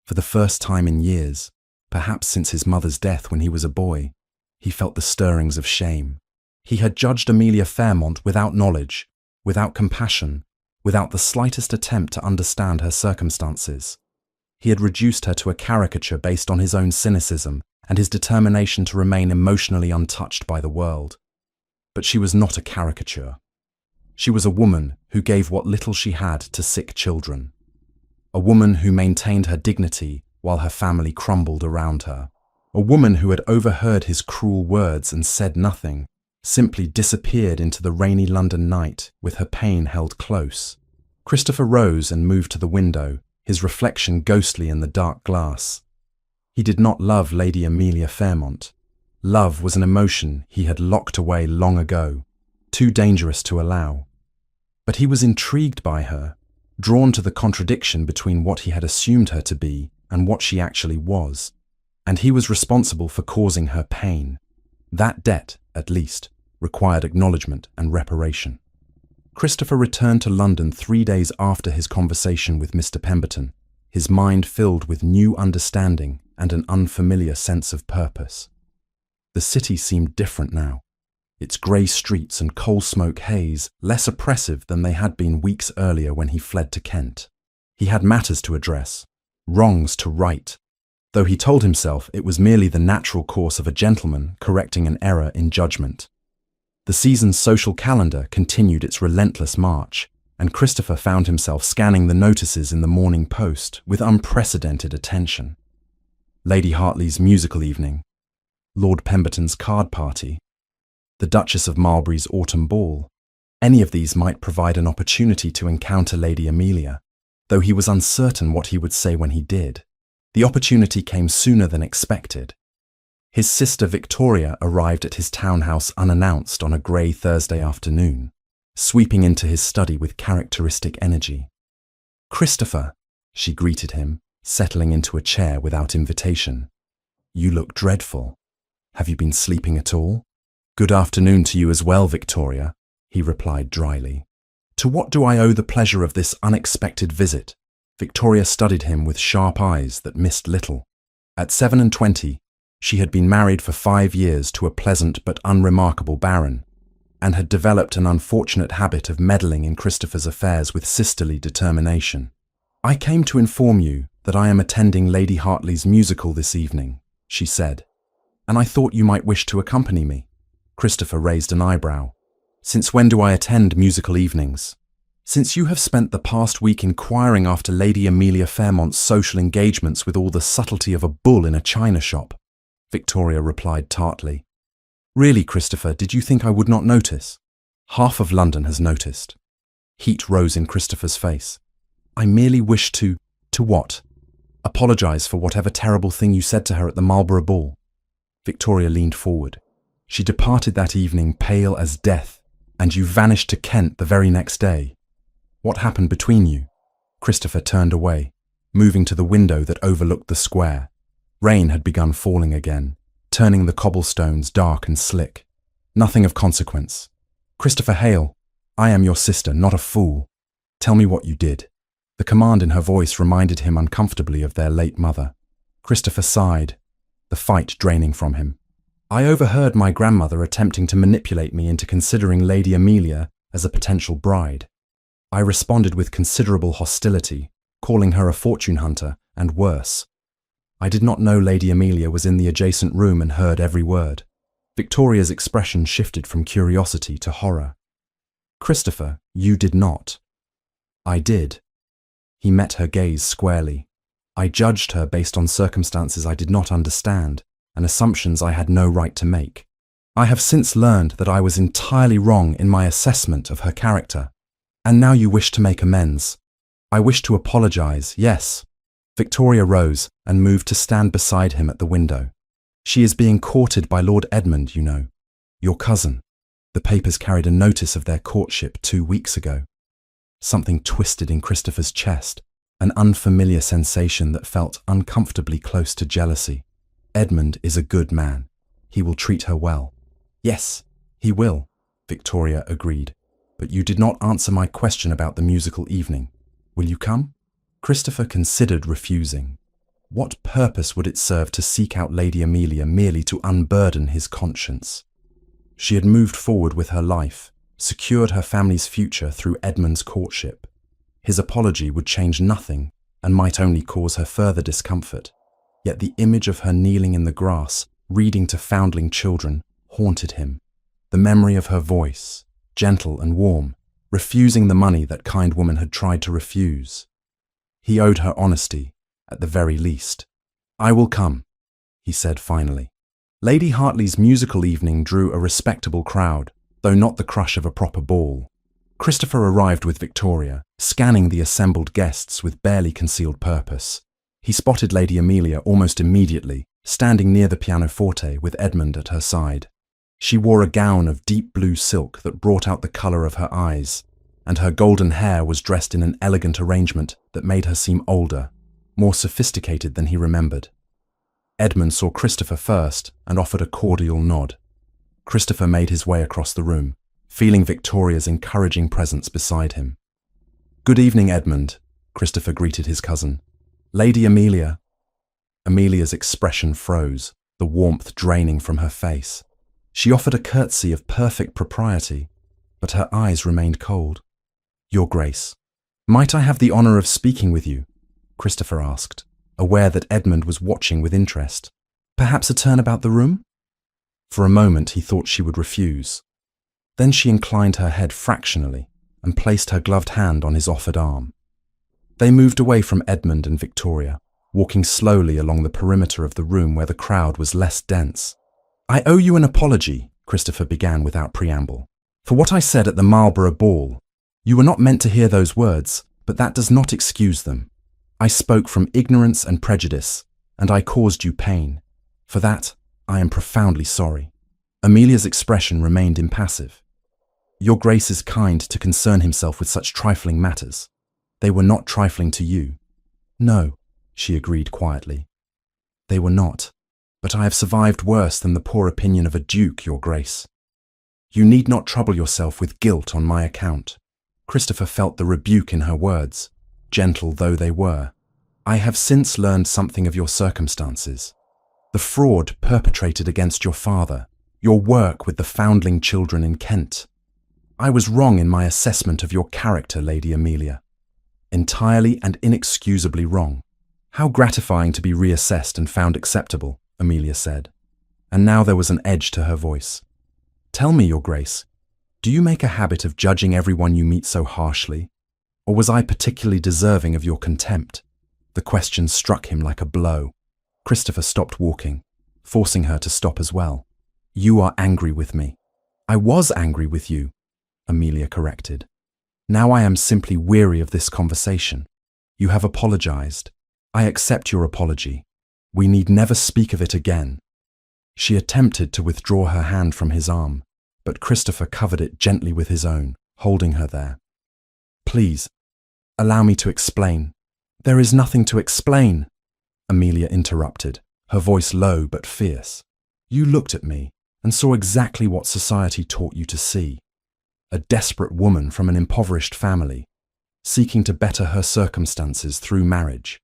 For the first time in years, perhaps since his mother's death when he was a boy, he felt the stirrings of shame. He had judged Amelia Fairmont without knowledge, without compassion, without the slightest attempt to understand her circumstances. He had reduced her to a caricature based on his own cynicism and his determination to remain emotionally untouched by the world. But she was not a caricature. She was a woman who gave what little she had to sick children. A woman who maintained her dignity while her family crumbled around her. A woman who had overheard his cruel words and said nothing, simply disappeared into the rainy London night with her pain held close. Christopher rose and moved to the window, his reflection ghostly in the dark glass. He did not love Lady Amelia Fairmont. Love was an emotion he had locked away long ago, too dangerous to allow. But he was intrigued by her, drawn to the contradiction between what he had assumed her to be and what she actually was. And he was responsible for causing her pain. That debt, at least, required acknowledgement and reparation. Christopher returned to London 3 days after his conversation with Mr. Pemberton, his mind filled with new understanding and an unfamiliar sense of purpose. The city seemed different now, its grey streets and coal smoke haze less oppressive than they had been weeks earlier when he fled to Kent. He had matters to address, wrongs to right, though he told himself it was merely the natural course of a gentleman correcting an error in judgment. The season's social calendar continued its relentless march, and Christopher found himself scanning the notices in the Morning Post with unprecedented attention. Lady Hartley's musical evening, Lord Pemberton's card party, the Duchess of Marlborough's autumn ball. Any of these might provide an opportunity to encounter Lady Amelia, though he was uncertain what he would say when he did. The opportunity came sooner than expected. His sister Victoria arrived at his townhouse unannounced on a grey Thursday afternoon, sweeping into his study with characteristic energy. "Christopher," she greeted him, settling into a chair without invitation. "You look dreadful. Have you been sleeping at all?" "Good afternoon to you as well, Victoria," he replied dryly. "To what do I owe the pleasure of this unexpected visit?" Victoria studied him with sharp eyes that missed little. At 27, she had been married for 5 years to a pleasant but unremarkable baron, and had developed an unfortunate habit of meddling in Christopher's affairs with sisterly determination. "I came to inform you that I am attending Lady Hartley's musical this evening," she said, "and I thought you might wish to accompany me." Christopher raised an eyebrow. "Since when do I attend musical evenings?" "Since you have spent the past week inquiring after Lady Amelia Fairmont's social engagements with all the subtlety of a bull in a china shop," Victoria replied tartly. "Really, Christopher, did you think I would not notice? Half of London has noticed." Heat rose in Christopher's face. "I merely wish to what? Apologize for whatever terrible thing you said to her at the Marlborough ball." Victoria leaned forward. "She departed that evening pale as death, and you vanished to Kent the very next day. What happened between you?" Christopher turned away, moving to the window that overlooked the square. Rain had begun falling again, turning the cobblestones dark and slick. "Nothing of consequence. Christopher Hale, I am your sister, not a fool. Tell me what you did." The command in her voice reminded him uncomfortably of their late mother. Christopher sighed, the fight draining from him. "I overheard my grandmother attempting to manipulate me into considering Lady Amelia as a potential bride. I responded with considerable hostility, calling her a fortune hunter and worse. I did not know Lady Amelia was in the adjacent room and heard every word." Victoria's expression shifted from curiosity to horror. "Christopher, you did not." "I did." He met her gaze squarely. "I judged her based on circumstances I did not understand and assumptions I had no right to make. I have since learned that I was entirely wrong in my assessment of her character. And now you wish to make amends. I wish to apologize, yes." Victoria rose and moved to stand beside him at the window. "She is being courted by Lord Edmund, you know. Your cousin. The papers carried a notice of their courtship 2 weeks ago." Something twisted in Christopher's chest, an unfamiliar sensation that felt uncomfortably close to jealousy. "Edmund is a good man. He will treat her well." "Yes, he will," Victoria agreed. "But you did not answer my question about the musical evening. Will you come?" Christopher considered refusing. What purpose would it serve to seek out Lady Amelia merely to unburden his conscience? She had moved forward with her life, secured her family's future through Edmund's courtship. His apology would change nothing and might only cause her further discomfort. Yet the image of her kneeling in the grass, reading to foundling children, haunted him. The memory of her voice, gentle and warm, refusing the money that kind woman had tried to refuse. He owed her honesty, at the very least. "I will come," he said finally. Lady Hartley's musical evening drew a respectable crowd, though not the crush of a proper ball. Christopher arrived with Victoria, scanning the assembled guests with barely concealed purpose. He spotted Lady Amelia almost immediately, standing near the pianoforte with Edmund at her side. She wore a gown of deep blue silk that brought out the colour of her eyes, and her golden hair was dressed in an elegant arrangement that made her seem older, more sophisticated than he remembered. Edmund saw Christopher first and offered a cordial nod. Christopher made his way across the room, feeling Victoria's encouraging presence beside him. "Good evening, Edmund," Christopher greeted his cousin. "Lady Amelia." Amelia's expression froze, the warmth draining from her face. She offered a curtsy of perfect propriety, but her eyes remained cold. "Your Grace, might I have the honour of speaking with you?" Christopher asked, aware that Edmund was watching with interest. "Perhaps a turn about the room?" For a moment he thought she would refuse. Then she inclined her head fractionally and placed her gloved hand on his offered arm. They moved away from Edmund and Victoria, walking slowly along the perimeter of the room where the crowd was less dense. "I owe you an apology," Christopher began without preamble, "for what I said at the Marlborough ball. You were not meant to hear those words, but that does not excuse them. I spoke from ignorance and prejudice, and I caused you pain. For that, I am profoundly sorry." Amelia's expression remained impassive. "Your Grace is kind to concern himself with such trifling matters. They were not trifling to you." "No," she agreed quietly. "They were not. But I have survived worse than the poor opinion of a duke, Your Grace. You need not trouble yourself with guilt on my account." Christopher felt the rebuke in her words, gentle though they were. "I have since learned something of your circumstances. The fraud perpetrated against your father, your work with the foundling children in Kent. I was wrong in my assessment of your character, Lady Amelia. Entirely and inexcusably wrong." "How gratifying to be reassessed and found acceptable," Amelia said, and now there was an edge to her voice. "Tell me, Your Grace, do you make a habit of judging everyone you meet so harshly? Or was I particularly deserving of your contempt?" The question struck him like a blow. Christopher stopped walking, forcing her to stop as well. "You are angry with me." "I was angry with you," Amelia corrected. "Now I am simply weary of this conversation. You have apologized. I accept your apology. We need never speak of it again." She attempted to withdraw her hand from his arm, but Christopher covered it gently with his own, holding her there. "Please, allow me to explain." "There is nothing to explain," Amelia interrupted, her voice low but fierce. "You looked at me and saw exactly what society taught you to see. A desperate woman from an impoverished family, seeking to better her circumstances through marriage.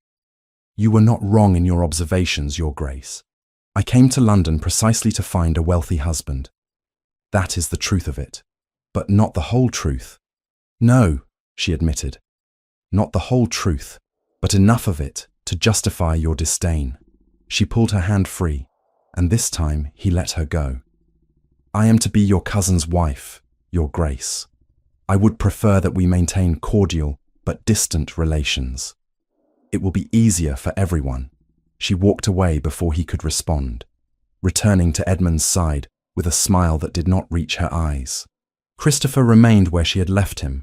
You were not wrong in your observations, Your Grace. I came to London precisely to find a wealthy husband. That is the truth of it, but not the whole truth." "No," she admitted, "not the whole truth, but enough of it to justify your disdain." She pulled her hand free, and this time he let her go. "I am to be your cousin's wife, Your Grace. I would prefer that we maintain cordial but distant relations. It will be easier for everyone." She walked away before he could respond, returning to Edmund's side with a smile that did not reach her eyes. Christopher remained where she had left him,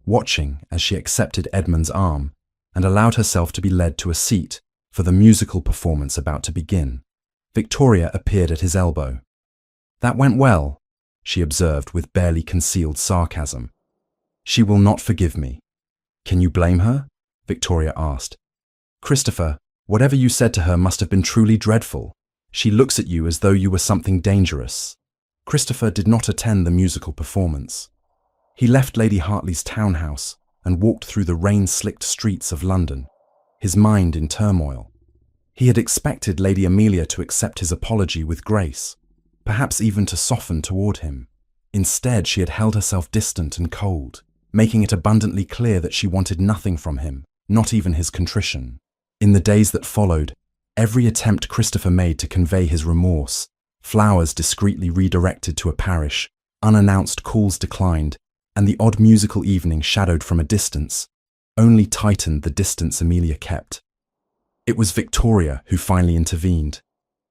watching as she accepted Edmund's arm and allowed herself to be led to a seat for the musical performance about to begin. Victoria appeared at his elbow. "That went well," she observed with barely concealed sarcasm. "She will not forgive me." "Can you blame her?" Victoria asked. "Christopher, whatever you said to her must have been truly dreadful. She looks at you as though you were something dangerous." Christopher did not attend the musical performance. He left Lady Hartley's townhouse and walked through the rain-slicked streets of London, his mind in turmoil. He had expected Lady Amelia to accept his apology with grace, perhaps even to soften toward him. Instead, she had held herself distant and cold, making it abundantly clear that she wanted nothing from him, not even his contrition. In the days that followed, every attempt Christopher made to convey his remorse, flowers discreetly redirected to a parish, unannounced calls declined, and the odd musical evening shadowed from a distance only tightened the distance Amelia kept. It was Victoria who finally intervened,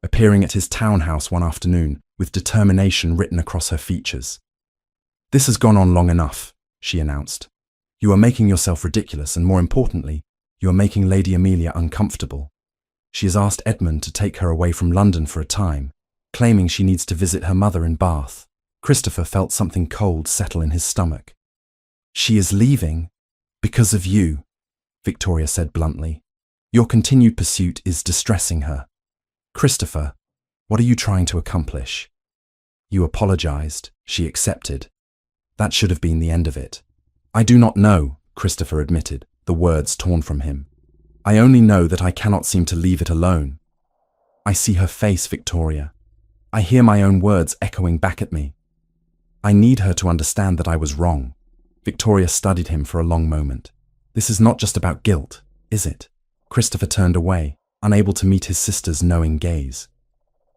appearing at his townhouse one afternoon with determination written across her features. "This has gone on long enough," she announced. "You are making yourself ridiculous, and more importantly, you are making Lady Amelia uncomfortable. She has asked Edmund to take her away from London for a time, claiming she needs to visit her mother in Bath." Christopher felt something cold settle in his stomach. "She is leaving because of you," Victoria said bluntly. "Your continued pursuit is distressing her." "Christopher, what are you trying to accomplish?" "You apologized. She accepted. That should have been the end of it." "I do not know," Christopher admitted, the words torn from him. "I only know that I cannot seem to leave it alone." "I see her face, Victoria. I hear my own words echoing back at me. I need her to understand that I was wrong." Victoria studied him for a long moment. "This is not just about guilt, is it?" Christopher turned away, unable to meet his sister's knowing gaze.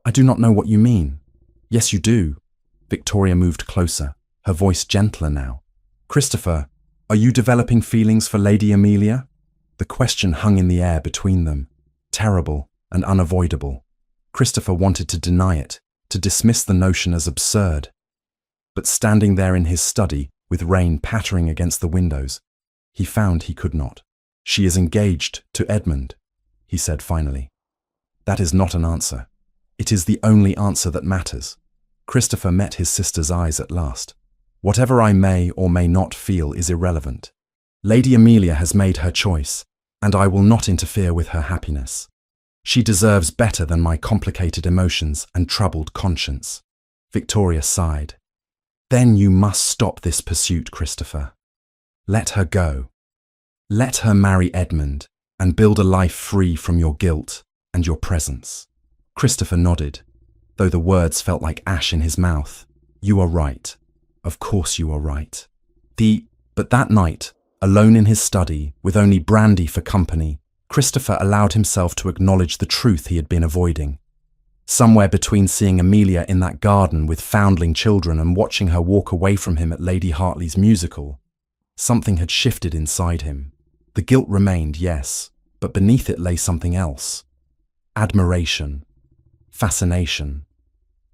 "I do not know what you mean." "Yes, you do." Victoria moved closer, her voice gentler now. "Christopher, are you developing feelings for Lady Amelia?" The question hung in the air between them, terrible and unavoidable. Christopher wanted to deny it, to dismiss the notion as absurd. But standing there in his study, with rain pattering against the windows, he found he could not. "She is engaged to Edmund," he said finally. "That is not an answer. It is the only answer that matters." Christopher met his sister's eyes at last. "Whatever I may or may not feel is irrelevant. Lady Amelia has made her choice, and I will not interfere with her happiness. She deserves better than my complicated emotions and troubled conscience." Victoria sighed. "Then you must stop this pursuit, Christopher. Let her go. Let her marry Edmund and build a life free from your guilt and your presence." Christopher nodded, though the words felt like ash in his mouth. "You are right. Of course you are right." But that night, alone in his study, with only brandy for company, Christopher allowed himself to acknowledge the truth he had been avoiding. Somewhere between seeing Amelia in that garden with foundling children and watching her walk away from him at Lady Hartley's musical, something had shifted inside him. The guilt remained, yes, but beneath it lay something else. Admiration. Fascination.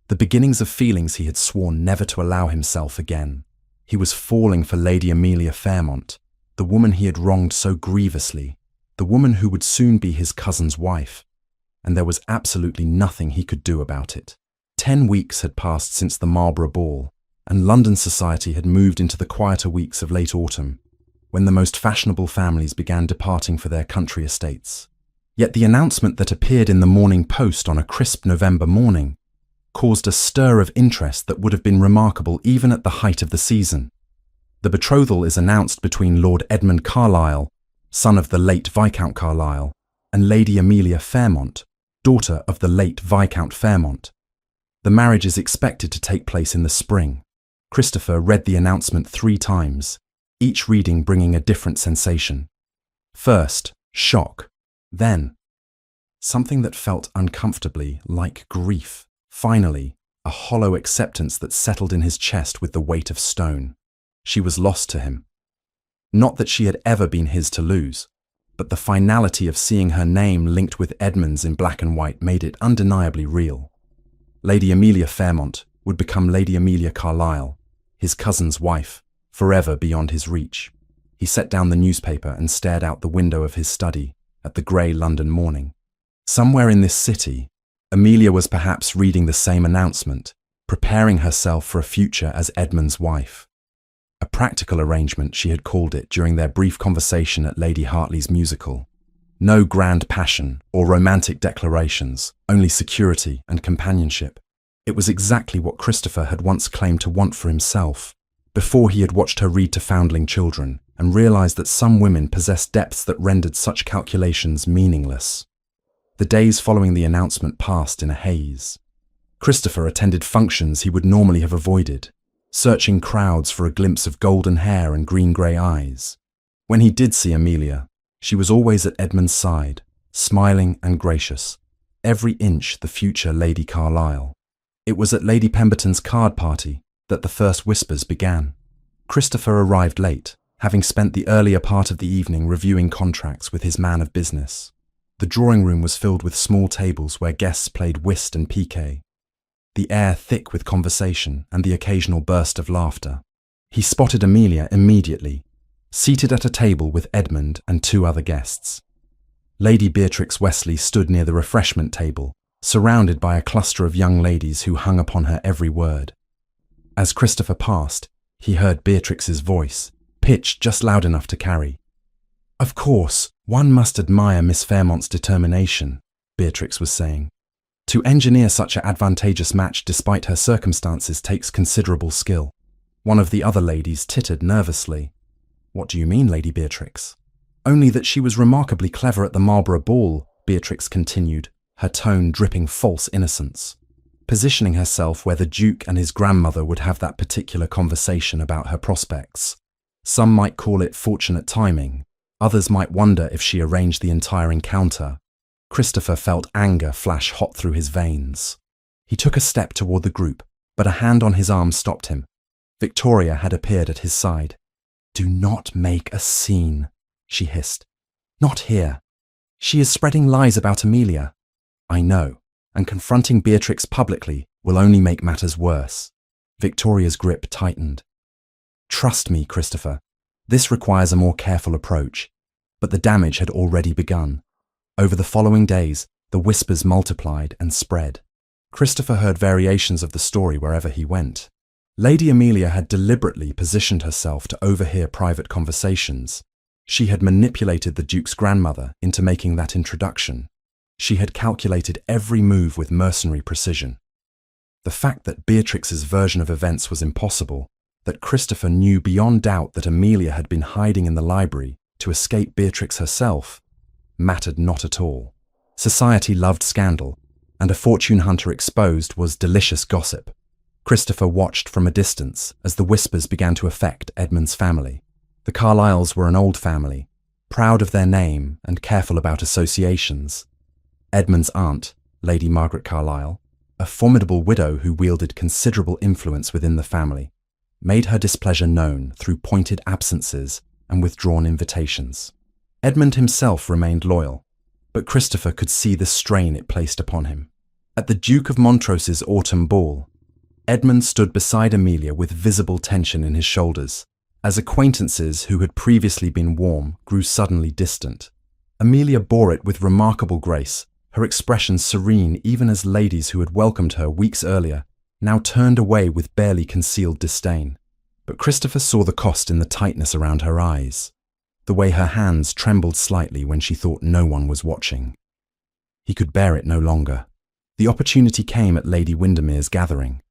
The beginnings of feelings he had sworn never to allow himself again. He was falling for Lady Amelia Fairmont, the woman he had wronged so grievously, the woman who would soon be his cousin's wife. And there was absolutely nothing he could do about it. 10 weeks had passed since the Marlborough Ball, and London society had moved into the quieter weeks of late autumn, when the most fashionable families began departing for their country estates. Yet the announcement that appeared in the Morning Post on a crisp November morning caused a stir of interest that would have been remarkable even at the height of the season. The betrothal is announced between Lord Edmund Carlisle, son of the late Viscount Carlisle, and Lady Amelia Fairmont, daughter of the late Viscount Fairmont. The marriage is expected to take place in the spring. Christopher read the announcement 3 times, each reading bringing a different sensation. First, shock. Then, something that felt uncomfortably like grief. Finally, a hollow acceptance that settled in his chest with the weight of stone. She was lost to him. Not that she had ever been his to lose, but the finality of seeing her name linked with Edmund's in black and white made it undeniably real. Lady Amelia Fairmont would become Lady Amelia Carlisle, his cousin's wife, forever beyond his reach. He set down the newspaper and stared out the window of his study at the grey London morning. Somewhere in this city, Amelia was perhaps reading the same announcement, preparing herself for a future as Edmund's wife. A practical arrangement, she had called it during their brief conversation at Lady Hartley's musical. No grand passion or romantic declarations, only security and companionship. It was exactly what Christopher had once claimed to want for himself, before he had watched her read to foundling children and realized that some women possessed depths that rendered such calculations meaningless. The days following the announcement passed in a haze. Christopher attended functions he would normally have avoided, searching crowds for a glimpse of golden hair and green-grey eyes. When he did see Amelia, she was always at Edmund's side, smiling and gracious, every inch the future Lady Carlisle. It was at Lady Pemberton's card party that the first whispers began. Christopher arrived late, having spent the earlier part of the evening reviewing contracts with his man of business. The drawing room was filled with small tables where guests played whist and piquet, the air thick with conversation and the occasional burst of laughter. He spotted Amelia immediately, seated at a table with Edmund and two other guests. Lady Beatrix Wesley stood near the refreshment table, surrounded by a cluster of young ladies who hung upon her every word. As Christopher passed, he heard Beatrix's voice, pitched just loud enough to carry. "Of course, one must admire Miss Fairmont's determination," Beatrix was saying. "To engineer such an advantageous match despite her circumstances takes considerable skill." One of the other ladies tittered nervously. "What do you mean, Lady Beatrix?" "Only that she was remarkably clever at the Marlborough ball," Beatrix continued, her tone dripping false innocence, positioning herself where the Duke and his grandmother would have that particular conversation about her prospects. Some might call it fortunate timing. Others might wonder if she arranged the entire encounter. Christopher felt anger flash hot through his veins. He took a step toward the group, but a hand on his arm stopped him. Victoria had appeared at his side. "Do not make a scene," she hissed. "Not here. She is spreading lies about Amelia." "I know, and confronting Beatrix publicly will only make matters worse." Victoria's grip tightened. "Trust me, Christopher. This requires a more careful approach." But the damage had already begun. Over the following days, the whispers multiplied and spread. Christopher heard variations of the story wherever he went. Lady Amelia had deliberately positioned herself to overhear private conversations. She had manipulated the Duke's grandmother into making that introduction. She had calculated every move with mercenary precision. The fact that Beatrix's version of events was impossible, that Christopher knew beyond doubt that Amelia had been hiding in the library to escape Beatrix herself, mattered not at all. Society loved scandal, and a fortune hunter exposed was delicious gossip. Christopher watched from a distance as the whispers began to affect Edmund's family. The Carlyles were an old family, proud of their name and careful about associations. Edmund's aunt, Lady Margaret Carlyle, a formidable widow who wielded considerable influence within the family, made her displeasure known through pointed absences and withdrawn invitations. Edmund himself remained loyal, but Christopher could see the strain it placed upon him. At the Duke of Montrose's autumn ball, Edmund stood beside Amelia with visible tension in his shoulders, as acquaintances who had previously been warm grew suddenly distant. Amelia bore it with remarkable grace, her expression serene even as ladies who had welcomed her weeks earlier now turned away with barely concealed disdain. But Christopher saw the cost in the tightness around her eyes, the way her hands trembled slightly when she thought no one was watching. He could bear it no longer. The opportunity came at Lady Windermere's gathering,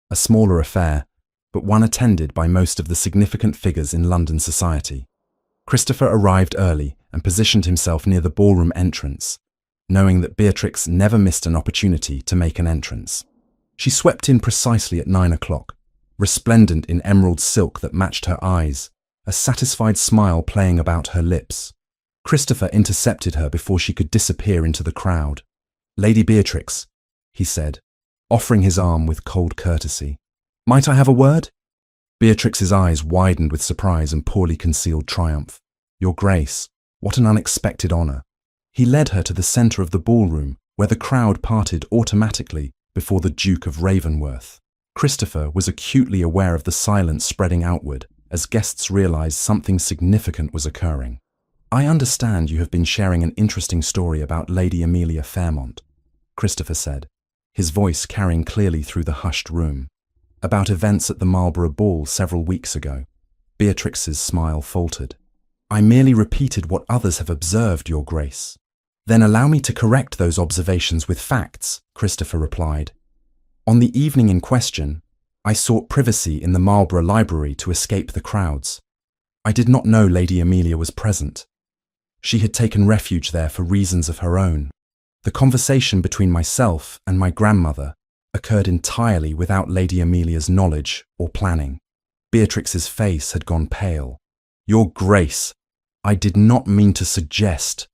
a smaller affair, but one attended by most of the significant figures in London society. Christopher arrived early and positioned himself near the ballroom entrance, knowing that Beatrix never missed an opportunity to make an entrance. She swept in precisely at 9 o'clock, resplendent in emerald silk that matched her eyes, a satisfied smile playing about her lips. Christopher intercepted her before she could disappear into the crowd. "Lady Beatrix," he said, offering his arm with cold courtesy. "Might I have a word?" Beatrix's eyes widened with surprise and poorly concealed triumph. "Your Grace, what an unexpected honour." He led her to the centre of the ballroom, where the crowd parted automatically before the Duke of Ravenworth. Christopher was acutely aware of the silence spreading outward as guests realised something significant was occurring. "I understand you have been sharing an interesting story about Lady Amelia Fairmont," Christopher said, his voice carrying clearly through the hushed room. "About events at the Marlborough ball several weeks ago." Beatrix's smile faltered. "I merely repeated what others have observed, Your Grace." "Then allow me to correct those observations with facts," Christopher replied. "On the evening in question, I sought privacy in the Marlborough Library to escape the crowds. I did not know Lady Amelia was present. She had taken refuge there for reasons of her own. The conversation between myself and my grandmother occurred entirely without Lady Amelia's knowledge or planning." Beatrix's face had gone pale. "Your Grace, I did not mean to suggest—"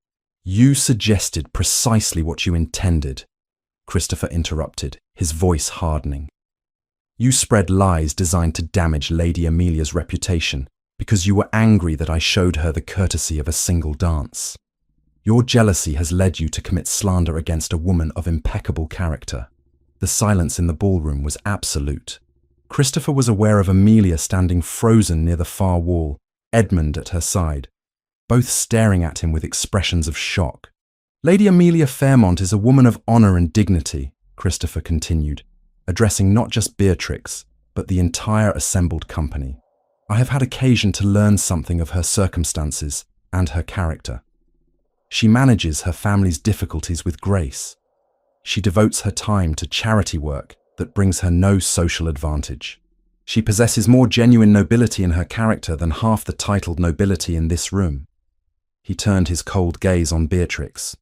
"You suggested precisely what you intended," Christopher interrupted, his voice hardening. You spread lies designed to damage Lady Amelia's reputation because you were angry that I showed her the courtesy of a single dance. Your jealousy has led you to commit slander against a woman of impeccable character. The silence in the ballroom was absolute. Christopher was aware of Amelia standing frozen near the far wall, Edmund at her side, both staring at him with expressions of shock. Lady Amelia Fairmont is a woman of honour and dignity, Christopher continued, addressing not just Beatrix, but the entire assembled company. I have had occasion to learn something of her circumstances and her character. She manages her family's difficulties with grace. She devotes her time to charity work that brings her no social advantage. She possesses more genuine nobility in her character than half the titled nobility in this room. He turned his cold gaze on Beatrix.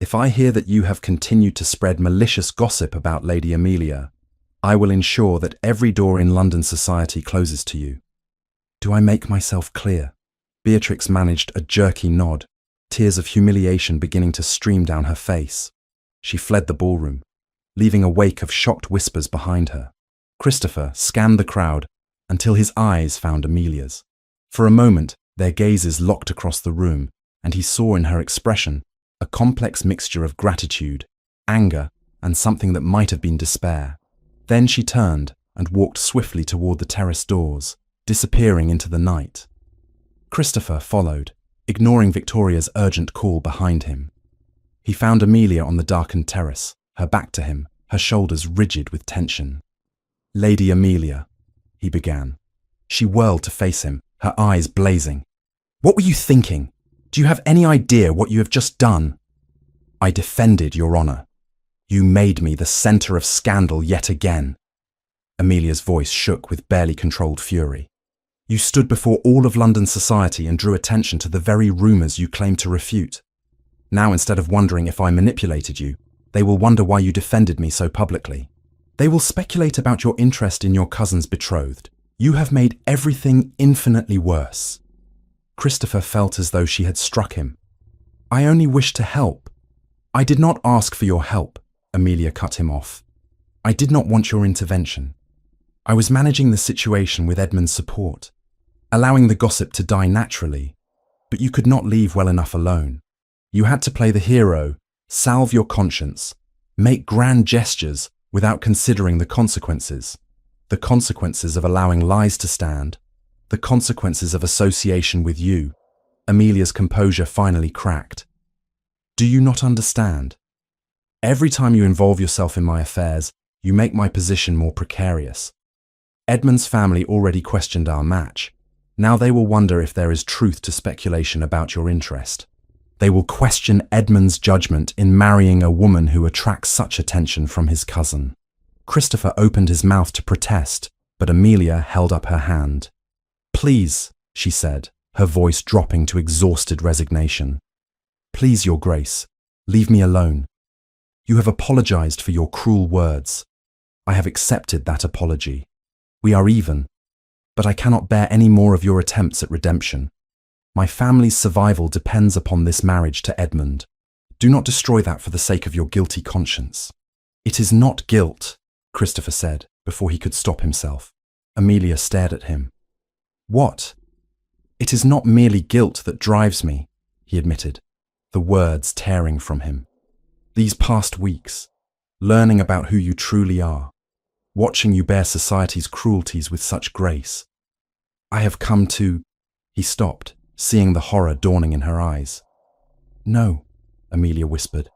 If I hear that you have continued to spread malicious gossip about Lady Amelia, I will ensure that every door in London society closes to you. Do I make myself clear? Beatrix managed a jerky nod, tears of humiliation beginning to stream down her face. She fled the ballroom, leaving a wake of shocked whispers behind her. Christopher scanned the crowd until his eyes found Amelia's. For a moment, their gazes locked across the room, and he saw in her expression a complex mixture of gratitude, anger, and something that might have been despair. Then she turned and walked swiftly toward the terrace doors, disappearing into the night. Christopher followed, ignoring Victoria's urgent call behind him. He found Amelia on the darkened terrace, her back to him, her shoulders rigid with tension. "Lady Amelia," he began. She whirled to face him, her eyes blazing. "What were you thinking? Do you have any idea what you have just done?" "I defended your honour. You made me the centre of scandal yet again." Amelia's voice shook with barely controlled fury. "You stood before all of London society and drew attention to the very rumours you claimed to refute. Now, instead of wondering if I manipulated you, they will wonder why you defended me so publicly. They will speculate about your interest in your cousin's betrothed. You have made everything infinitely worse." Christopher felt as though she had struck him. "I only wished to help." "I did not ask for your help," Amelia cut him off. "I did not want your intervention. I was managing the situation with Edmund's support, allowing the gossip to die naturally, but you could not leave well enough alone. You had to play the hero, salve your conscience, make grand gestures without considering the consequences of allowing lies to stand, the consequences of association with you." Amelia's composure finally cracked. "Do you not understand? Every time you involve yourself in my affairs, you make my position more precarious. Edmund's family already questioned our match. Now they will wonder if there is truth to speculation about your interest. They will question Edmund's judgment in marrying a woman who attracts such attention from his cousin." Christopher opened his mouth to protest, but Amelia held up her hand. "Please," she said, her voice dropping to exhausted resignation. "Please, Your Grace, leave me alone. You have apologized for your cruel words. I have accepted that apology. We are even, but I cannot bear any more of your attempts at redemption. My family's survival depends upon this marriage to Edmund. Do not destroy that for the sake of your guilty conscience." "It is not guilt," Christopher said, before he could stop himself. Amelia stared at him. "What?" "It is not merely guilt that drives me," he admitted, the words tearing from him. "These past weeks, learning about who you truly are, watching you bear society's cruelties with such grace, I have come to—" He stopped, seeing the horror dawning in her eyes. "No," Amelia whispered.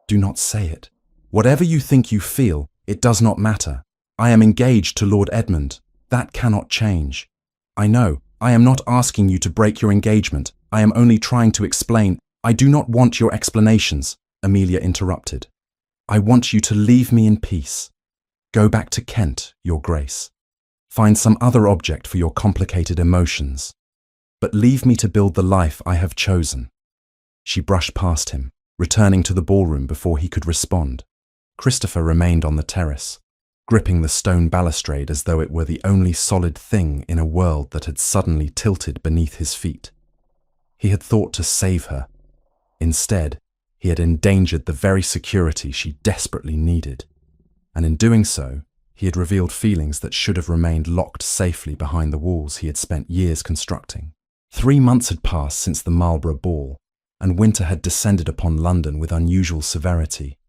"Do not say it. Whatever you think you feel, it does not matter. I am engaged to Lord Edmund. That cannot change. I know, I am not asking you to break your engagement. I am only trying to explain—" "I do not want your explanations," Amelia interrupted. "I want you to leave me in peace. Go back to Kent, Your Grace. Find some other object for your complicated emotions. But leave me to build the life I have chosen." She brushed past him, returning to the ballroom before he could respond. Christopher remained on the terrace, gripping the stone balustrade as though it were the only solid thing in a world that had suddenly tilted beneath his feet. He had thought to save her. Instead, he had endangered the very security she desperately needed. And in doing so, He had revealed feelings that should have remained locked safely behind the walls he had spent years constructing. 3 months had passed since the Marlborough Ball, and winter had descended upon London with unusual severity.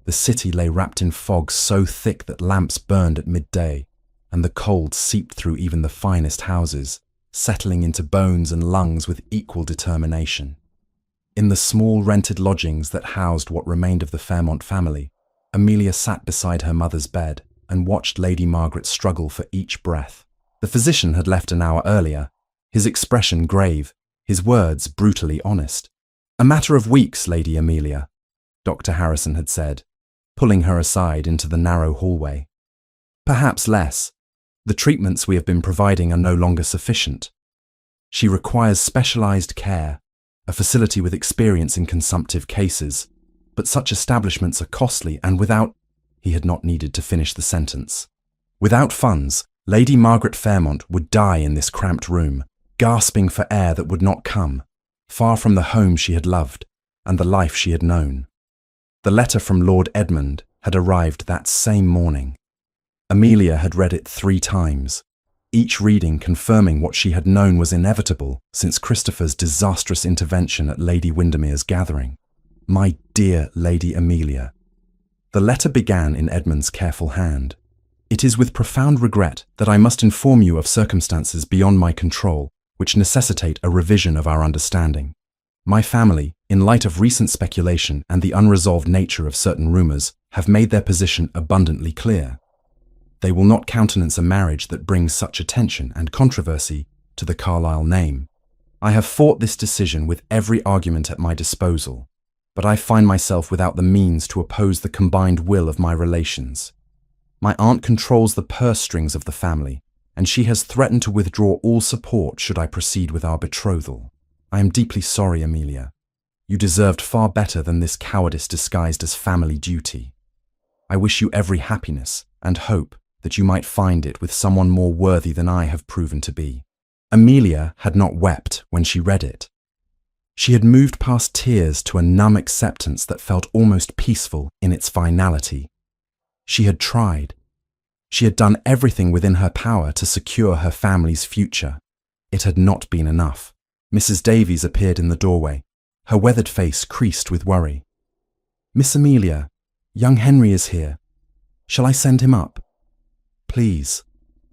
The city lay wrapped in fog so thick that lamps burned at midday, and the cold seeped through even the finest houses, settling into bones and lungs with equal determination. In the small rented lodgings that housed what remained of the Fairmont family, Amelia sat beside her mother's bed and watched Lady Margaret struggle for each breath. The physician had left an hour earlier, his expression grave, his words brutally honest. "A matter of weeks, Lady Amelia," Dr. Harrison had said, pulling her aside into the narrow hallway. "Perhaps less. The treatments we have been providing are no longer sufficient. She requires specialized care, a facility with experience in consumptive cases, but such establishments are costly and without—" He had not needed to finish the sentence. Without funds, Lady Margaret Fairmont would die in this cramped room, gasping for air that would not come, far from the home she had loved and the life she had known. The letter from Lord Edmund had arrived that same morning. Amelia had read it 3 times, each reading confirming what she had known was inevitable since Christopher's disastrous intervention at Lady Windermere's gathering. "My dear Lady Amelia." The letter began in Edmund's careful hand. "It is with profound regret that I must inform you of circumstances beyond my control, which necessitate a revision of our understanding. My family, in light of recent speculation and the unresolved nature of certain rumors, have made their position abundantly clear. They will not countenance a marriage that brings such attention and controversy to the Carlyle name. I have fought this decision with every argument at my disposal, but I find myself without the means to oppose the combined will of my relations. My aunt controls the purse strings of the family, and she has threatened to withdraw all support should I proceed with our betrothal. I am deeply sorry, Amelia. You deserved far better than this cowardice disguised as family duty. I wish you every happiness and hope that you might find it with someone more worthy than I have proven to be." Amelia had not wept when she read it. She had moved past tears to a numb acceptance that felt almost peaceful in its finality. She had tried. She had done everything within her power to secure her family's future. It had not been enough. Mrs. Davies appeared in the doorway, her weathered face creased with worry. "Miss Amelia, young Henry is here. Shall I send him up?" "Please."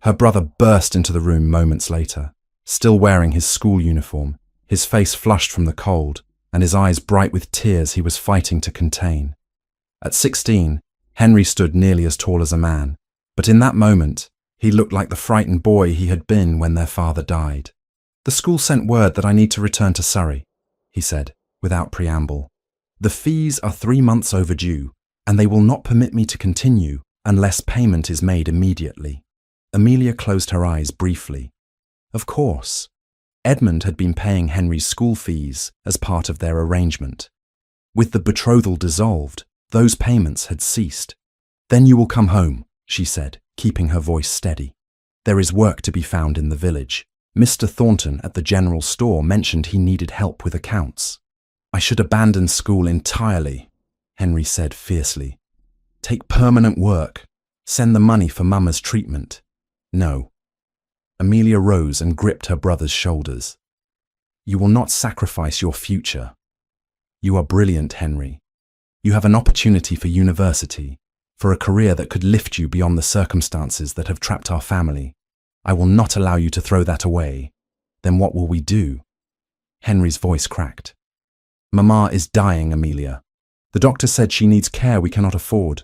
Her brother burst into the room moments later, still wearing his school uniform, his face flushed from the cold, and his eyes bright with tears he was fighting to contain. At 16, Henry stood nearly as tall as a man, but in that moment, he looked like the frightened boy he had been when their father died. "The school sent word that I need to return to Surrey," he said, without preamble. "The fees are 3 months overdue, and they will not permit me to continue unless payment is made immediately." Amelia closed her eyes briefly. Of course. Edmund had been paying Henry's school fees as part of their arrangement. With the betrothal dissolved, those payments had ceased. "Then you will come home," she said, keeping her voice steady. "There is work to be found in the village. Mr. Thornton at the general store mentioned he needed help with accounts." "I should abandon school entirely," Henry said fiercely. "Take permanent work. Send the money for Mama's treatment." "No." Amelia rose and gripped her brother's shoulders. "You will not sacrifice your future. You are brilliant, Henry. You have an opportunity for university, for a career that could lift you beyond the circumstances that have trapped our family. I will not allow you to throw that away. Then what will we do?" Henry's voice cracked. "Mama is dying, Amelia. The doctor said she needs care we cannot afford.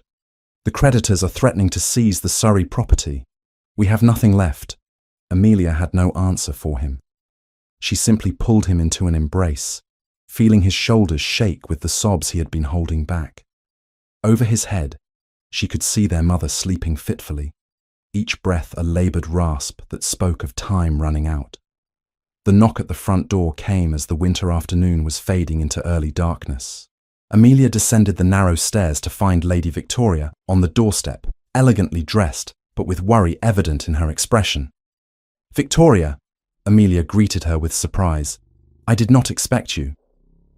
The creditors are threatening to seize the Surrey property. We have nothing left." Amelia had no answer for him. She simply pulled him into an embrace, feeling his shoulders shake with the sobs he had been holding back. Over his head, she could see their mother sleeping fitfully, each breath a laboured rasp that spoke of time running out. The knock at the front door came as the winter afternoon was fading into early darkness. Amelia descended the narrow stairs to find Lady Victoria on the doorstep, elegantly dressed, but with worry evident in her expression. "Victoria," Amelia greeted her with surprise. "I did not expect you.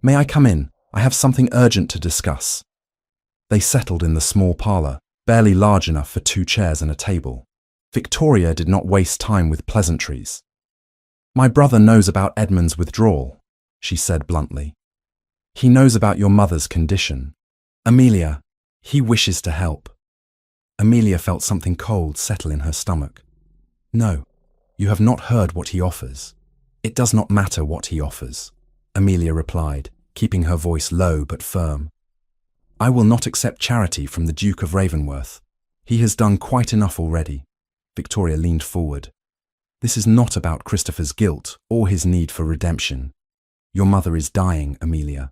May I come in? I have something urgent to discuss." They settled in the small parlour, barely large enough for 2 chairs and a table. Victoria did not waste time with pleasantries. "My brother knows about Edmund's withdrawal," she said bluntly. "He knows about your mother's condition. Amelia, he wishes to help." Amelia felt something cold settle in her stomach. "No, you have not heard what he offers. It does not matter what he offers," Amelia replied, keeping her voice low but firm. "I will not accept charity from the Duke of Ravenworth. He has done quite enough already." Victoria leaned forward. "This is not about Christopher's guilt or his need for redemption. Your mother is dying, Amelia.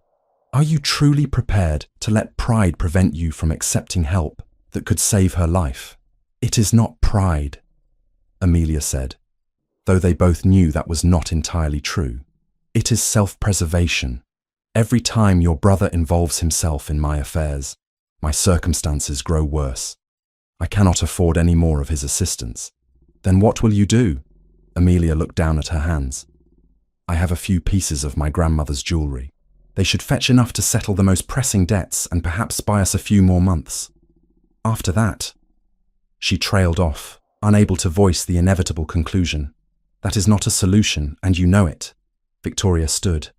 Are you truly prepared to let pride prevent you from accepting help that could save her life?" "It is not pride," Amelia said, though they both knew that was not entirely true. "It is self-preservation. Every time your brother involves himself in my affairs, my circumstances grow worse. I cannot afford any more of his assistance." "Then what will you do?" Amelia looked down at her hands. "I have a few pieces of my grandmother's jewellery. They should fetch enough to settle the most pressing debts and perhaps buy us a few more months. After that—" She trailed off, unable to voice the inevitable conclusion. "That is not a solution, and you know it." Victoria stood.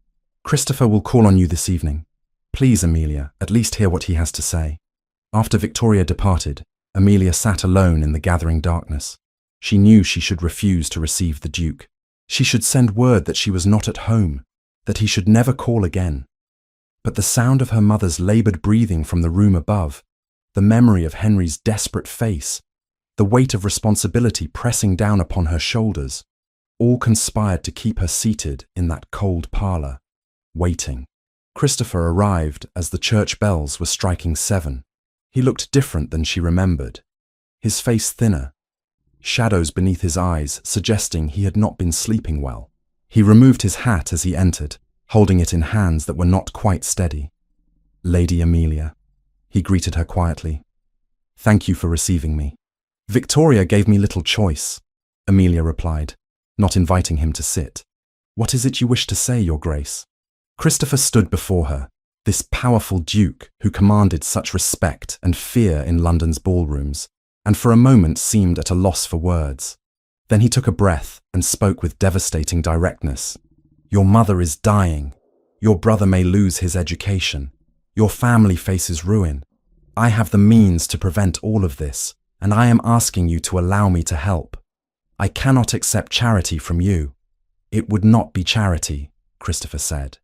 "Christopher will call on you this evening. Please, Amelia, at least hear what he has to say." After Victoria departed, Amelia sat alone in the gathering darkness. She knew she should refuse to receive the Duke. She should send word that she was not at home, that he should never call again. But the sound of her mother's laboured breathing from the room above, the memory of Henry's desperate face, the weight of responsibility pressing down upon her shoulders, all conspired to keep her seated in that cold parlour, waiting. Christopher arrived as the church bells were striking 7. He looked different than she remembered. His face thinner, shadows beneath his eyes suggesting he had not been sleeping well. He removed his hat as he entered, holding it in hands that were not quite steady. "Lady Amelia," he greeted her quietly. "Thank you for receiving me." "Victoria gave me little choice," Amelia replied, not inviting him to sit. "What is it you wish to say, Your Grace?" Christopher stood before her, this powerful duke who commanded such respect and fear in London's ballrooms, and for a moment seemed at a loss for words. Then he took a breath and spoke with devastating directness. "Your mother is dying. Your brother may lose his education. Your family faces ruin. I have the means to prevent all of this, and I am asking you to allow me to help. I cannot accept charity from you." "It would not be charity," Christopher said.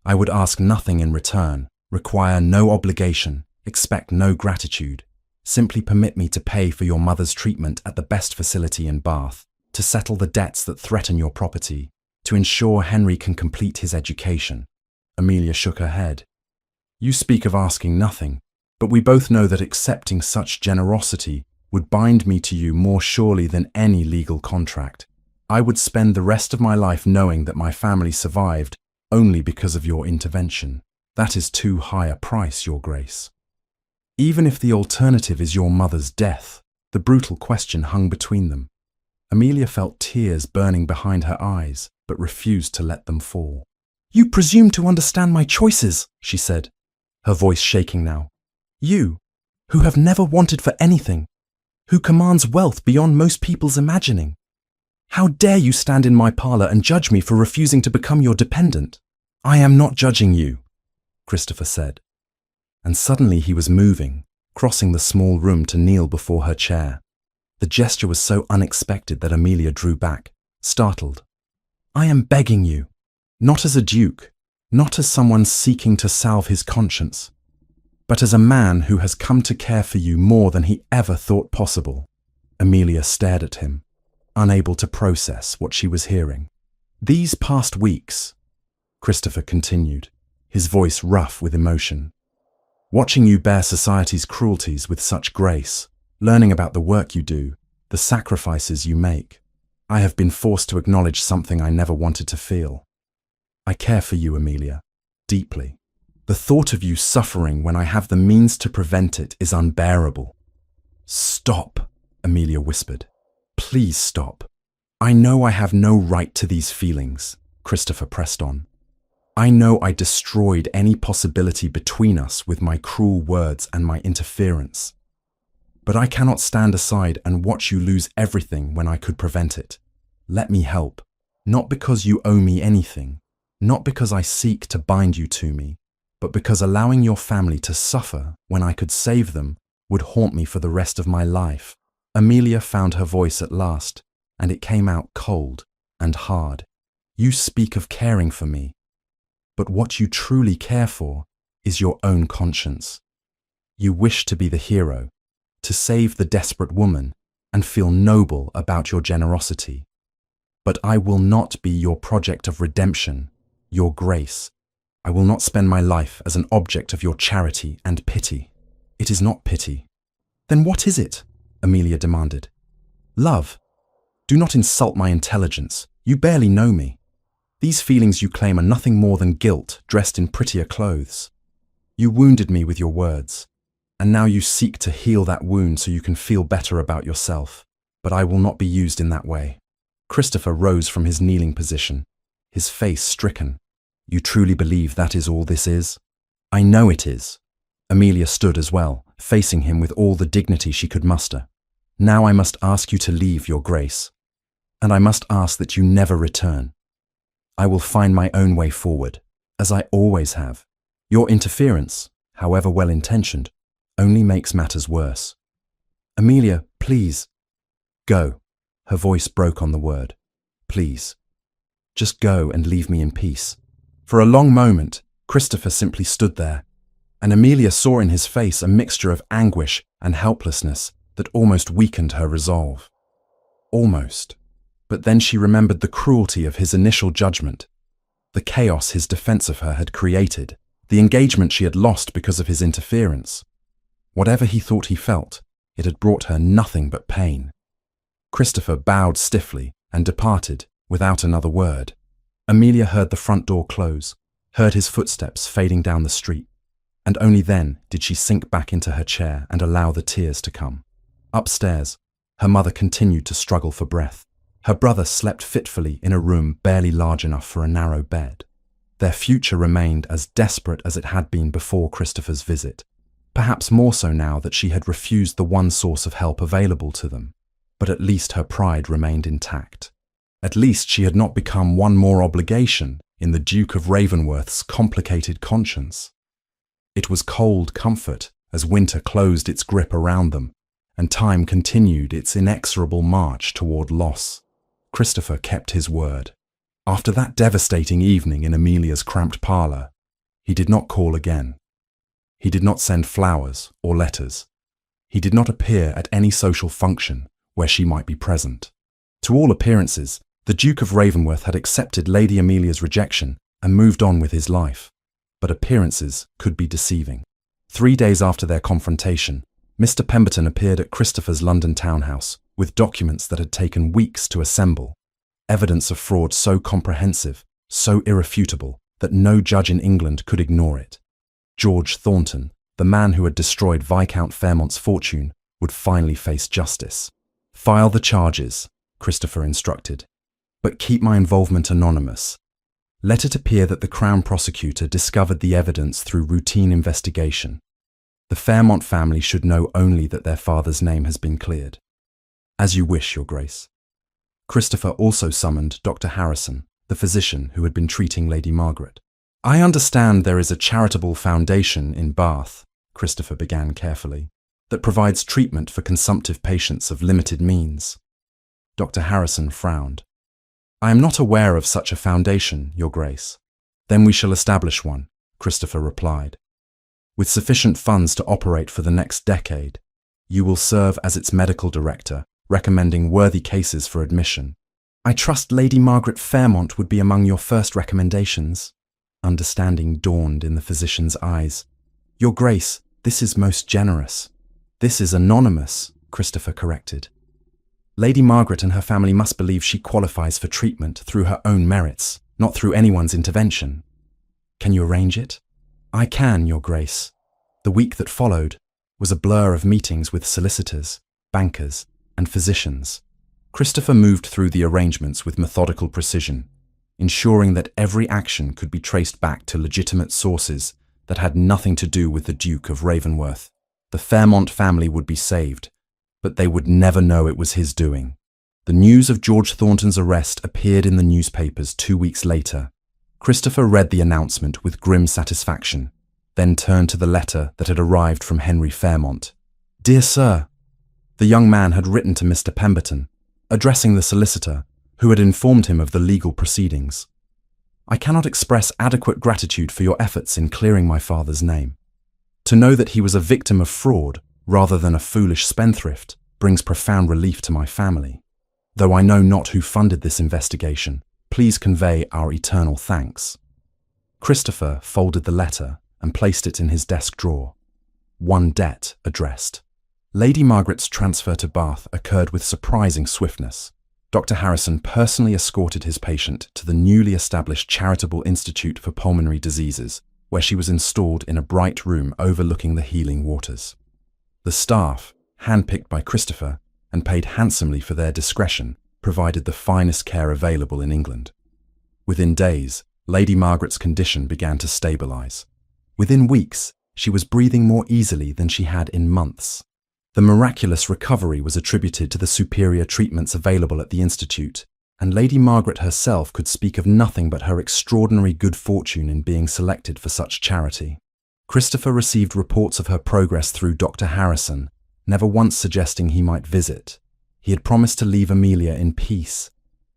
"I would ask nothing in return, require no obligation, expect no gratitude. Simply permit me to pay for your mother's treatment at the best facility in Bath, to settle the debts that threaten your property, to ensure Henry can complete his education." Amelia shook her head. "You speak of asking nothing, but we both know that accepting such generosity would bind me to you more surely than any legal contract. I would spend the rest of my life knowing that my family survived only because of your intervention. That is too high a price, Your Grace." Even if the alternative is your mother's death, the brutal question hung between them. Amelia felt tears burning behind her eyes, but refused to let them fall. "You presume to understand my choices," she said, her voice shaking now. "You, who have never wanted for anything, who commands wealth beyond most people's imagining. How dare you stand in my parlour and judge me for refusing to become your dependent?" "I am not judging you," Christopher said. And suddenly he was moving, crossing the small room to kneel before her chair. The gesture was so unexpected that Amelia drew back, startled. "I am begging you, not as a duke, not as someone seeking to salve his conscience, but as a man who has come to care for you more than he ever thought possible." Amelia stared at him, unable to process what she was hearing. "These past weeks," Christopher continued, his voice rough with emotion, "watching you bear society's cruelties with such grace, learning about the work you do, the sacrifices you make, I have been forced to acknowledge something I never wanted to feel. I care for you, Amelia, deeply. The thought of you suffering when I have the means to prevent it is unbearable." "Stop," Amelia whispered. "Please stop." "I know I have no right to these feelings," Christopher pressed on. "I know I destroyed any possibility between us with my cruel words and my interference. But I cannot stand aside and watch you lose everything when I could prevent it. Let me help, not because you owe me anything, not because I seek to bind you to me, but because allowing your family to suffer when I could save them would haunt me for the rest of my life." Amelia found her voice at last, and it came out cold and hard. "You speak of caring for me, but what you truly care for is your own conscience. You wish to be the hero, to save the desperate woman, and feel noble about your generosity. But I will not be your project of redemption, your grace. I will not spend my life as an object of your charity and pity." "It is not pity." "Then what is it?" Amelia demanded. "Love. Do not insult my intelligence. You barely know me. These feelings you claim are nothing more than guilt dressed in prettier clothes. You wounded me with your words, and now you seek to heal that wound so you can feel better about yourself. But I will not be used in that way." Christopher rose from his kneeling position, his face stricken. "You truly believe that is all this is?" "I know it is." Amelia stood as well, facing him with all the dignity she could muster. "Now I must ask you to leave, your grace, and I must ask that you never return. I will find my own way forward, as I always have. Your interference, however well-intentioned, only makes matters worse. Amelia, please, go." Her voice broke on the word. "Please. Just go and leave me in peace." For a long moment, Christopher simply stood there, and Amelia saw in his face a mixture of anguish and helplessness that almost weakened her resolve. Almost. But then she remembered the cruelty of his initial judgment, the chaos his defense of her had created, the engagement she had lost because of his interference. Whatever he thought he felt, it had brought her nothing but pain. Christopher bowed stiffly and departed without another word. Amelia heard the front door close, heard his footsteps fading down the street, and only then did she sink back into her chair and allow the tears to come. Upstairs, her mother continued to struggle for breath. Her brother slept fitfully in a room barely large enough for a narrow bed. Their future remained as desperate as it had been before Christopher's visit, perhaps more so now that she had refused the one source of help available to them. But at least her pride remained intact. At least she had not become one more obligation in the Duke of Ravenworth's complicated conscience. It was cold comfort as winter closed its grip around them, and time continued its inexorable march toward loss. Christopher kept his word. After that devastating evening in Amelia's cramped parlour, he did not call again. He did not send flowers or letters. He did not appear at any social function where she might be present. To all appearances, the Duke of Ravenworth had accepted Lady Amelia's rejection and moved on with his life. But appearances could be deceiving. 3 days after their confrontation, Mr. Pemberton appeared at Christopher's London townhouse with documents that had taken weeks to assemble, evidence of fraud so comprehensive, so irrefutable, that no judge in England could ignore it. George Thornton, the man who had destroyed Viscount Fairmont's fortune, would finally face justice. "File the charges," Christopher instructed, "but keep my involvement anonymous. Let it appear that the Crown prosecutor discovered the evidence through routine investigation. The Fairmont family should know only that their father's name has been cleared." "As you wish, Your Grace." Christopher also summoned Dr. Harrison, the physician who had been treating Lady Margaret. "I understand there is a charitable foundation in Bath," Christopher began carefully, "that provides treatment for consumptive patients of limited means." Dr. Harrison frowned. "I am not aware of such a foundation, Your Grace." "Then we shall establish one," Christopher replied. "With sufficient funds to operate for the next decade, you will serve as its medical director, recommending worthy cases for admission." "I trust Lady Margaret Fairmont would be among your first recommendations." Understanding dawned in the physician's eyes. "Your Grace, this is most generous." "This is anonymous," Christopher corrected. "Lady Margaret and her family must believe she qualifies for treatment through her own merits, not through anyone's intervention." "Can you arrange it?" "I can, Your Grace." The week that followed was a blur of meetings with solicitors, bankers, and physicians. Christopher moved through the arrangements with methodical precision, ensuring that every action could be traced back to legitimate sources that had nothing to do with the Duke of Ravenworth. The Fairmont family would be saved, but they would never know it was his doing. The news of George Thornton's arrest appeared in the newspapers 2 weeks later. Christopher read the announcement with grim satisfaction, then turned to the letter that had arrived from Henry Fairmont. "Dear Sir," the young man had written to Mr. Pemberton, addressing the solicitor, who had informed him of the legal proceedings. "I cannot express adequate gratitude for your efforts in clearing my father's name. To know that he was a victim of fraud rather than a foolish spendthrift brings profound relief to my family. Though I know not who funded this investigation, please convey our eternal thanks." Christopher folded the letter and placed it in his desk drawer. One debt addressed. Lady Margaret's transfer to Bath occurred with surprising swiftness. Dr. Harrison personally escorted his patient to the newly established Charitable Institute for Pulmonary Diseases, where she was installed in a bright room overlooking the healing waters. The staff, handpicked by Christopher and paid handsomely for their discretion, provided the finest care available in England. Within days, Lady Margaret's condition began to stabilize. Within weeks, she was breathing more easily than she had in months. The miraculous recovery was attributed to the superior treatments available at the Institute, and Lady Margaret herself could speak of nothing but her extraordinary good fortune in being selected for such charity. Christopher received reports of her progress through Dr. Harrison, never once suggesting he might visit. He had promised to leave Amelia in peace,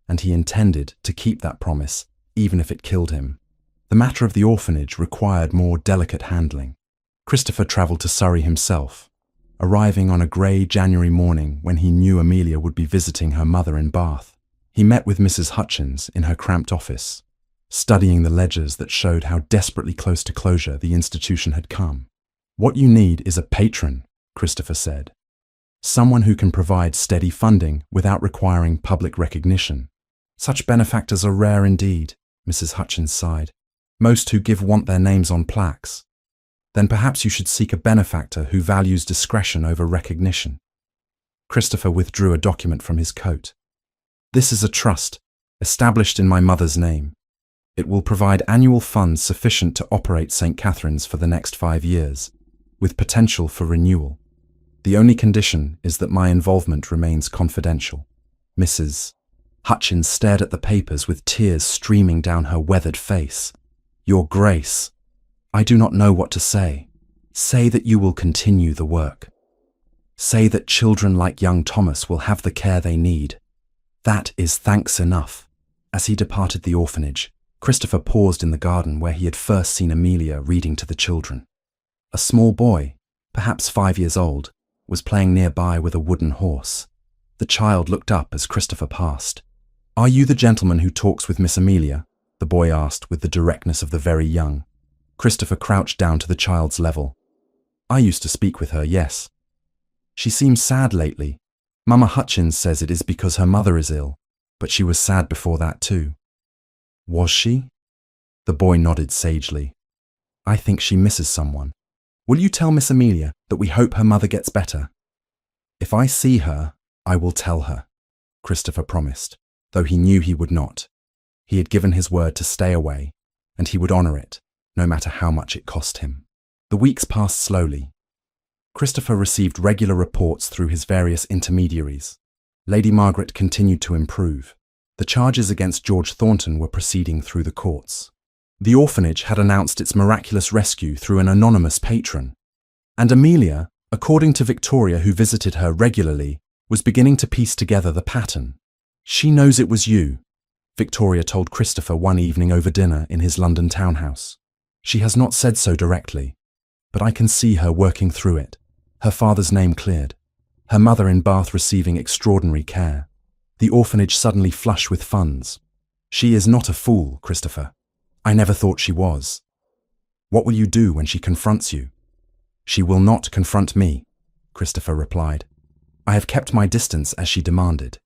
and he intended to keep that promise, even if it killed him. The matter of the orphanage required more delicate handling. Christopher travelled to Surrey himself, arriving on a grey January morning when he knew Amelia would be visiting her mother in Bath. He met with Mrs. Hutchins in her cramped office, studying the ledgers that showed how desperately close to closure the institution had come. "What you need is a patron," Christopher said. "Someone who can provide steady funding without requiring public recognition. Such benefactors are rare indeed," Mrs. Hutchins sighed. "Most who give want their names on plaques. Then perhaps you should seek a benefactor who values discretion over recognition." Christopher withdrew a document from his coat. "This is a trust, established in my mother's name. It will provide annual funds sufficient to operate St. Catherine's for the next 5 years, with potential for renewal. The only condition is that my involvement remains confidential." Mrs. Hutchins stared at the papers with tears streaming down her weathered face. "Your Grace, I do not know what to say. Say that you will continue the work. Say that children like young Thomas will have the care they need. That is thanks enough." As he departed the orphanage, Christopher paused in the garden where he had first seen Amelia reading to the children. A small boy, perhaps 5 years old, was playing nearby with a wooden horse. The child looked up as Christopher passed. "Are you the gentleman who talks with Miss Amelia?" the boy asked with the directness of the very young. Christopher crouched down to the child's level. "I used to speak with her, yes. She seems sad lately. Mama Hutchins says it is because her mother is ill, but she was sad before that too." "Was she?" The boy nodded sagely. "I think she misses someone. Will you tell Miss Amelia that we hope her mother gets better?" "If I see her, I will tell her," Christopher promised, though he knew he would not. He had given his word to stay away, and he would honour it, no matter how much it cost him. The weeks passed slowly. Christopher received regular reports through his various intermediaries. Lady Margaret continued to improve. The charges against George Thornton were proceeding through the courts. The orphanage had announced its miraculous rescue through an anonymous patron. And Amelia, according to Victoria, who visited her regularly, was beginning to piece together the pattern. "She knows it was you," Victoria told Christopher one evening over dinner in his London townhouse. "She has not said so directly, but I can see her working through it. Her father's name cleared. Her mother in Bath receiving extraordinary care. The orphanage suddenly flush with funds. She is not a fool, Christopher. I never thought she was. What will you do when she confronts you?" "She will not confront me," Christopher replied. "I have kept my distance as she demanded.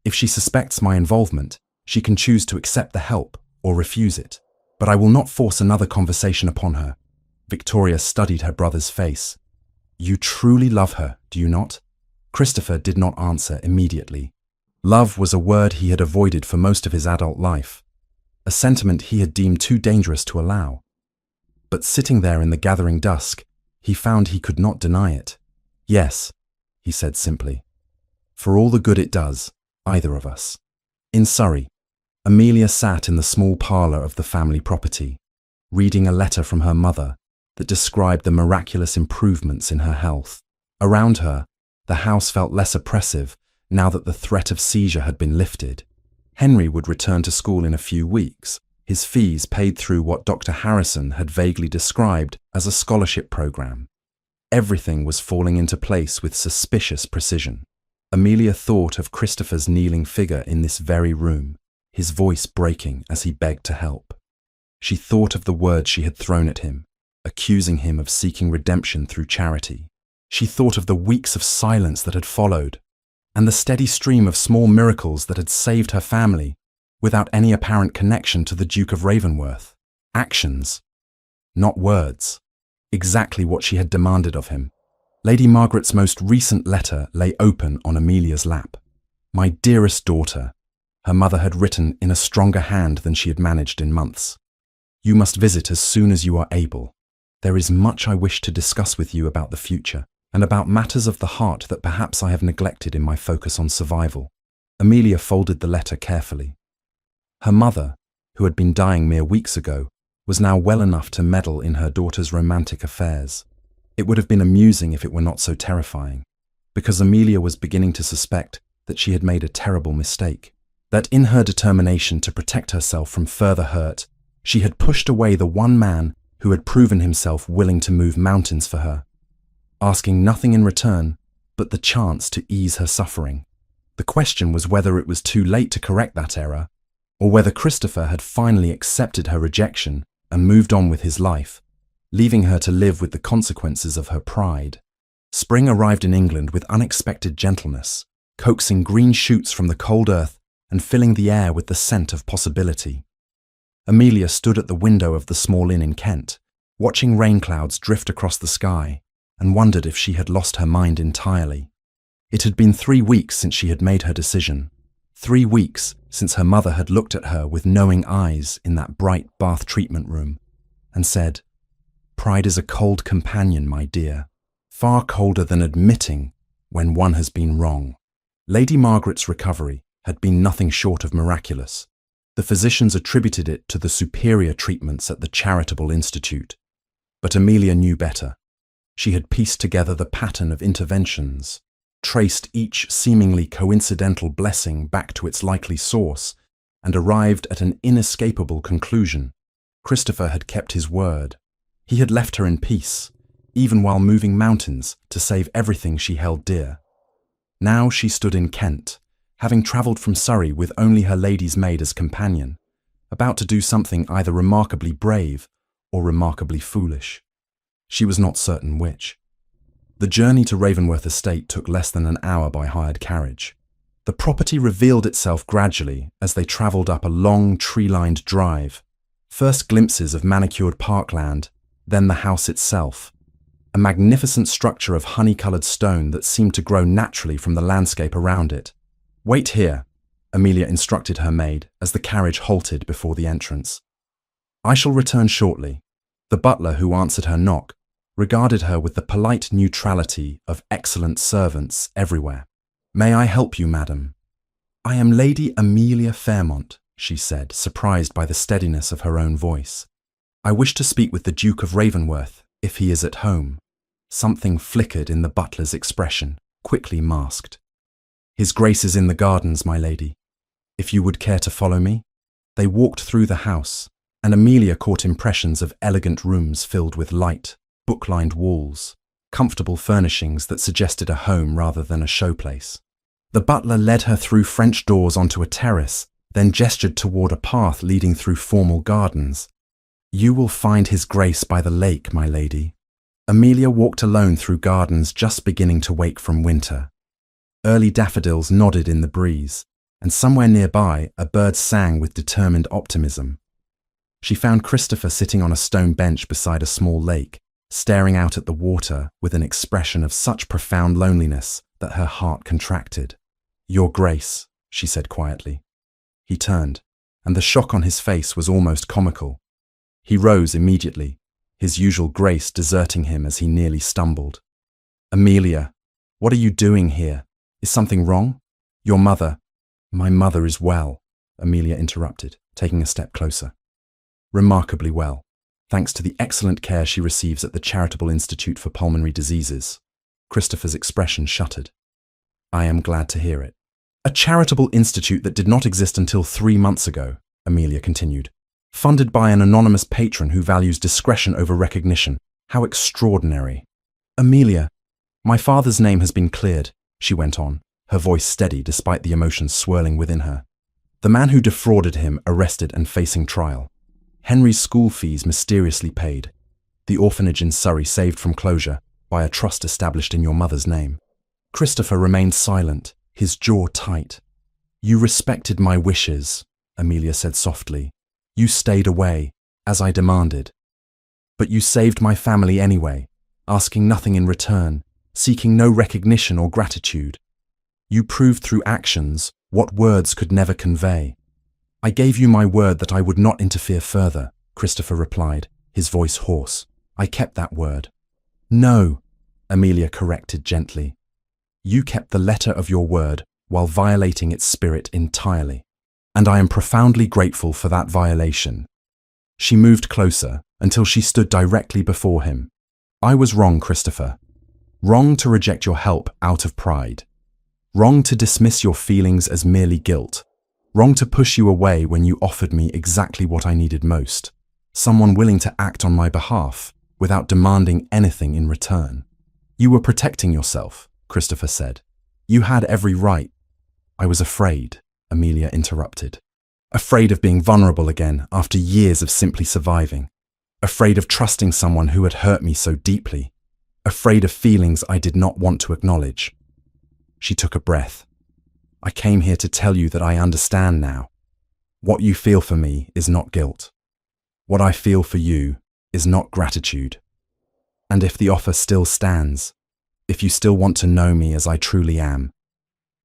If she suspects my involvement, she can choose to accept the help or refuse it. But I will not force another conversation upon her." Victoria studied her brother's face. "You truly love her, do you not?" Christopher did not answer immediately. Love was a word he had avoided for most of his adult life, a sentiment he had deemed too dangerous to allow. But sitting there in the gathering dusk, he found he could not deny it. Yes, he said simply. "For all the good it does, either of us." In Surrey, Amelia sat in the small parlour of the family property, reading a letter from her mother that described the miraculous improvements in her health. Around her, the house felt less oppressive now that the threat of seizure had been lifted. Henry would return to school in a few weeks, his fees paid through what Dr. Harrison had vaguely described as a scholarship program. Everything was falling into place with suspicious precision. Amelia thought of Christopher's kneeling figure in this very room, his voice breaking as he begged to help. She thought of the words she had thrown at him, accusing him of seeking redemption through charity. She thought of the weeks of silence that had followed, and the steady stream of small miracles that had saved her family without any apparent connection to the Duke of Ravensworth. Actions, not words. Exactly what she had demanded of him. Lady Margaret's most recent letter lay open on Amelia's lap. "My dearest daughter," her mother had written in a stronger hand than she had managed in months. "You must visit as soon as you are able. There is much I wish to discuss with you about the future, and about matters of the heart that perhaps I have neglected in my focus on survival." Amelia folded the letter carefully. Her mother, who had been dying mere weeks ago, was now well enough to meddle in her daughter's romantic affairs. It would have been amusing if it were not so terrifying, because Amelia was beginning to suspect that she had made a terrible mistake, that in her determination to protect herself from further hurt, she had pushed away the one man who had proven himself willing to move mountains for her, asking nothing in return but the chance to ease her suffering. The question was whether it was too late to correct that error, or whether Christopher had finally accepted her rejection and moved on with his life, leaving her to live with the consequences of her pride. Spring arrived in England with unexpected gentleness, coaxing green shoots from the cold earth and filling the air with the scent of possibility. Amelia stood at the window of the small inn in Kent, watching rain clouds drift across the sky, and wondered if she had lost her mind entirely. It had been 3 weeks since she had made her decision, 3 weeks since her mother had looked at her with knowing eyes in that bright bath treatment room and said, "Pride is a cold companion, my dear, far colder than admitting when one has been wrong." Lady Margaret's recovery had been nothing short of miraculous. The physicians attributed it to the superior treatments at the Charitable Institute. But Amelia knew better. She had pieced together the pattern of interventions, traced each seemingly coincidental blessing back to its likely source, and arrived at an inescapable conclusion. Christopher had kept his word. He had left her in peace, even while moving mountains to save everything she held dear. Now she stood in Kent, having travelled from Surrey with only her lady's maid as companion, about to do something either remarkably brave or remarkably foolish. She was not certain which. The journey to Ravensworth Estate took less than an hour by hired carriage. The property revealed itself gradually as they travelled up a long, tree-lined drive. First glimpses of manicured parkland, then the house itself, a magnificent structure of honey-coloured stone that seemed to grow naturally from the landscape around it. "Wait here," Amelia instructed her maid as the carriage halted before the entrance. "I shall return shortly." The butler who answered her knock regarded her with the polite neutrality of excellent servants everywhere. "May I help you, madam?" "I am Lady Amelia Fairmont," she said, surprised by the steadiness of her own voice. "I wish to speak with the Duke of Ravensworth, if he is at home." Something flickered in the butler's expression, quickly masked. "His Grace is in the gardens, my lady. If you would care to follow me?" They walked through the house, and Amelia caught impressions of elegant rooms filled with light, book-lined walls, comfortable furnishings that suggested a home rather than a showplace. The butler led her through French doors onto a terrace, then gestured toward a path leading through formal gardens. "You will find His Grace by the lake, my lady." Amelia walked alone through gardens just beginning to wake from winter. Early daffodils nodded in the breeze, and somewhere nearby a bird sang with determined optimism. She found Christopher sitting on a stone bench beside a small lake, staring out at the water with an expression of such profound loneliness that her heart contracted. "Your Grace," she said quietly. He turned, and the shock on his face was almost comical. He rose immediately, his usual grace deserting him as he nearly stumbled. "Amelia, What are you doing here? Is something wrong? Your mother—" "My mother is well," Amelia interrupted, taking a step closer. "Remarkably well, thanks to the excellent care she receives at the Charitable Institute for Pulmonary Diseases." Christopher's expression shuttered. "I am glad to hear it." "A charitable institute that did not exist until 3 months ago," Amelia continued. "Funded by an anonymous patron who values discretion over recognition. How extraordinary." "Amelia, my father's name has been cleared," she went on, her voice steady despite the emotions swirling within her. "The man who defrauded him arrested and facing trial. Henry's school fees mysteriously paid. The orphanage in Surrey saved from closure by a trust established in your mother's name." Christopher remained silent, his jaw tight. "You respected my wishes," Amelia said softly. "You stayed away, as I demanded. But you saved my family anyway, asking nothing in return, seeking no recognition or gratitude. You proved through actions what words could never convey." "I gave you my word that I would not interfere further," Christopher replied, his voice hoarse. "I kept that word." "No," Amelia corrected gently. "You kept the letter of your word while violating its spirit entirely. And I am profoundly grateful for that violation." She moved closer until she stood directly before him. "I was wrong, Christopher. Wrong to reject your help out of pride. Wrong to dismiss your feelings as merely guilt. Wrong to push you away when you offered me exactly what I needed most. Someone willing to act on my behalf without demanding anything in return. You were protecting yourself," Christopher said. "You had every right." "I was afraid," Amelia interrupted. "Afraid of being vulnerable again after years of simply surviving. Afraid of trusting someone who had hurt me so deeply. Afraid of feelings I did not want to acknowledge." She took a breath. "I came here to tell you that I understand now. What you feel for me is not guilt. What I feel for you is not gratitude. And if the offer still stands, if you still want to know me as I truly am,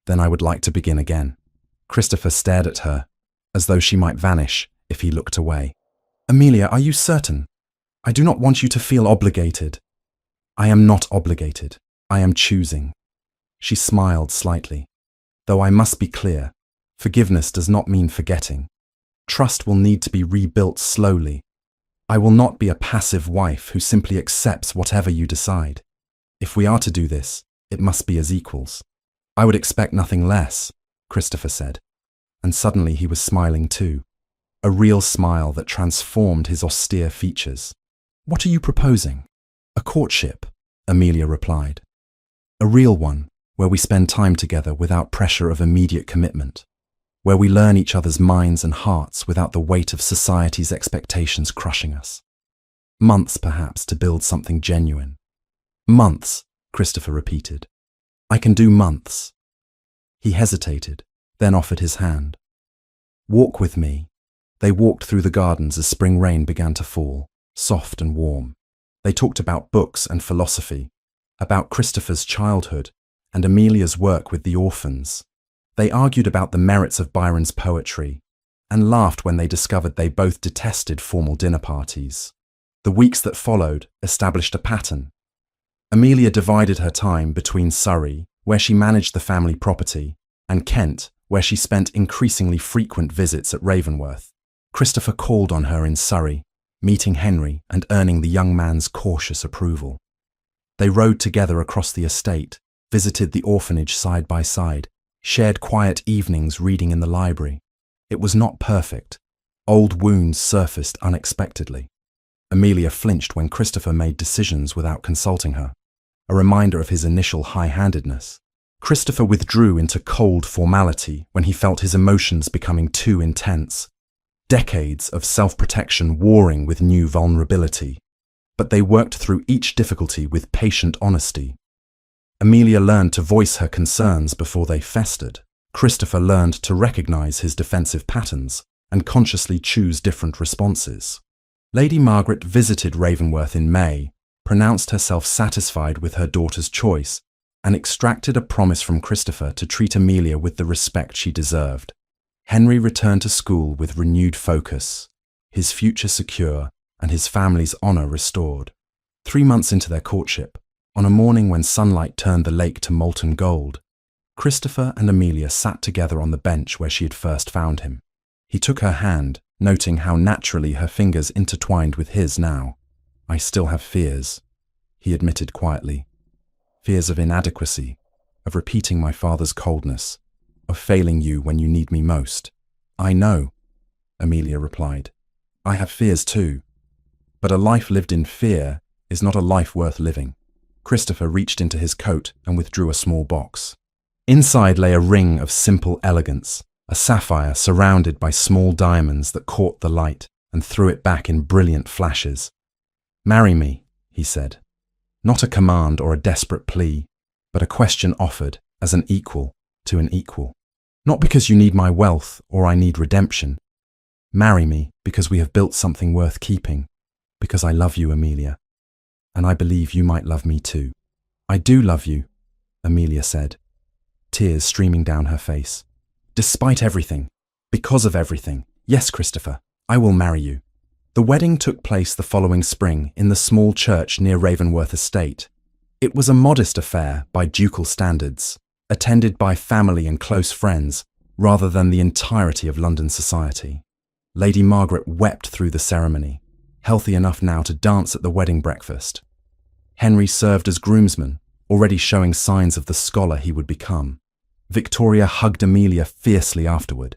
then I would like to begin again." Christopher stared at her, as though she might vanish if he looked away. "Amelia, are you certain? I do not want you to feel obligated." "I am not obligated. I am choosing." She smiled slightly. "Though I must be clear, forgiveness does not mean forgetting. Trust will need to be rebuilt slowly. I will not be a passive wife who simply accepts whatever you decide. If we are to do this, it must be as equals." "I would expect nothing less," Christopher said. And suddenly he was smiling too, a real smile that transformed his austere features. "What are you proposing?" "A courtship," Amelia replied. "A real one, where we spend time together without pressure of immediate commitment, where we learn each other's minds and hearts without the weight of society's expectations crushing us. Months, perhaps, to build something genuine." "Months," Christopher repeated. "I can do months." He hesitated, then offered his hand. "Walk with me." They walked through the gardens as spring rain began to fall, soft and warm. They talked about books and philosophy, about Christopher's childhood and Amelia's work with the orphans. They argued about the merits of Byron's poetry and laughed when they discovered they both detested formal dinner parties. The weeks that followed established a pattern. Amelia divided her time between Surrey, where she managed the family property, and Kent, where she spent increasingly frequent visits at Ravensworth. Christopher called on her in Surrey, meeting Henry and earning the young man's cautious approval. They rode together across the estate, visited the orphanage side by side, shared quiet evenings reading in the library. It was not perfect. Old wounds surfaced unexpectedly. Amelia flinched when Christopher made decisions without consulting her, a reminder of his initial high-handedness. Christopher withdrew into cold formality when he felt his emotions becoming too intense. Decades of self-protection warring with new vulnerability. But they worked through each difficulty with patient honesty. Amelia learned to voice her concerns before they festered. Christopher learned to recognize his defensive patterns and consciously choose different responses. Lady Margaret visited Ravensworth in May, pronounced herself satisfied with her daughter's choice, and extracted a promise from Christopher to treat Amelia with the respect she deserved. Henry returned to school with renewed focus, his future secure and his family's honor restored. 3 months into their courtship, On a morning when sunlight turned the lake to molten gold, Christopher and Amelia sat together on the bench where she had first found him. He took her hand, noting how naturally her fingers intertwined with his now. "I still have fears," he admitted quietly. "Fears of inadequacy, of repeating my father's coldness, of failing you when you need me most." "I know," Amelia replied. "I have fears too. But a life lived in fear is not a life worth living." Christopher reached into his coat and withdrew a small box. Inside lay a ring of simple elegance, a sapphire surrounded by small diamonds that caught the light and threw it back in brilliant flashes. "Marry me," he said. Not a command or a desperate plea, but a question offered as an equal to an equal. "Not because you need my wealth or I need redemption. Marry me because we have built something worth keeping, because I love you, Amelia, and I believe you might love me too." "I do love you," Amelia said, tears streaming down her face. "Despite everything, because of everything, yes, Christopher, I will marry you." The wedding took place the following spring in the small church near Ravenworth Estate. It was a modest affair by ducal standards, attended by family and close friends, rather than the entirety of London society. Lady Margaret wept through the ceremony, healthy enough now to dance at the wedding breakfast. Henry served as groomsman, already showing signs of the scholar he would become. Victoria hugged Amelia fiercely afterward.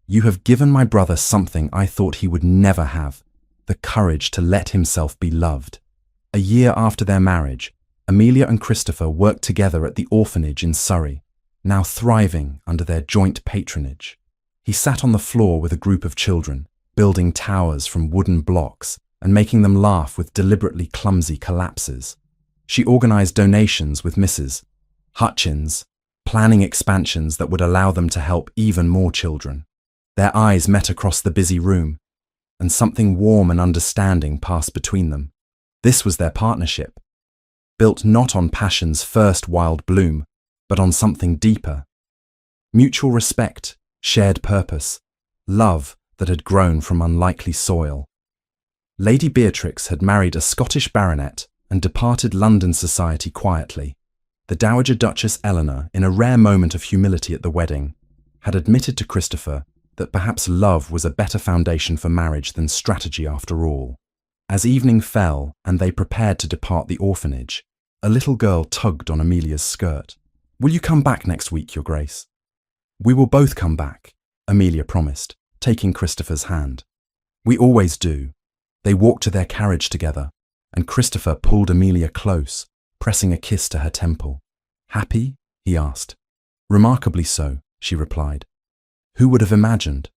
"You have given my brother something I thought he would never have, the courage to let himself be loved." A year after their marriage, Amelia and Christopher worked together at the orphanage in Surrey, now thriving under their joint patronage. He sat on the floor with a group of children, building towers from wooden blocks and making them laugh with deliberately clumsy collapses. She organized donations with Mrs. Hutchins, planning expansions that would allow them to help even more children. Their eyes met across the busy room, and something warm and understanding passed between them. This was their partnership, built not on passion's first wild bloom, but on something deeper. Mutual respect, shared purpose, love that had grown from unlikely soil. Lady Beatrix had married a Scottish baronet and departed London society quietly. The Dowager Duchess Eleanor, in a rare moment of humility at the wedding, had admitted to Christopher that perhaps love was a better foundation for marriage than strategy after all. As evening fell and they prepared to depart the orphanage, a little girl tugged on Amelia's skirt. "Will you come back next week, Your Grace?" "We will both come back," Amelia promised, taking Christopher's hand. "We always do." They walked to their carriage together, and Christopher pulled Amelia close, pressing a kiss to her temple. "Happy?" he asked. "Remarkably so," she replied. "Who would have imagined?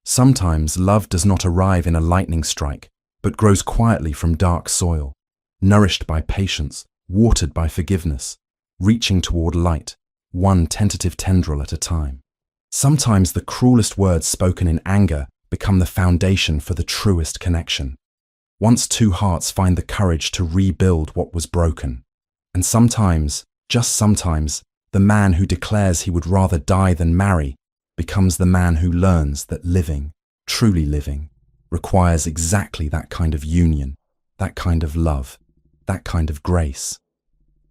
Sometimes love does not arrive in a lightning strike, but grows quietly from dark soil, nourished by patience, watered by forgiveness, reaching toward light, one tentative tendril at a time. Sometimes the cruelest words spoken in anger become the foundation for the truest connection. Once two hearts find the courage to rebuild what was broken. And sometimes, just sometimes, the man who declares he would rather die than marry becomes the man who learns that living, truly living, requires exactly that kind of union, that kind of love, that kind of grace.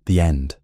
The end.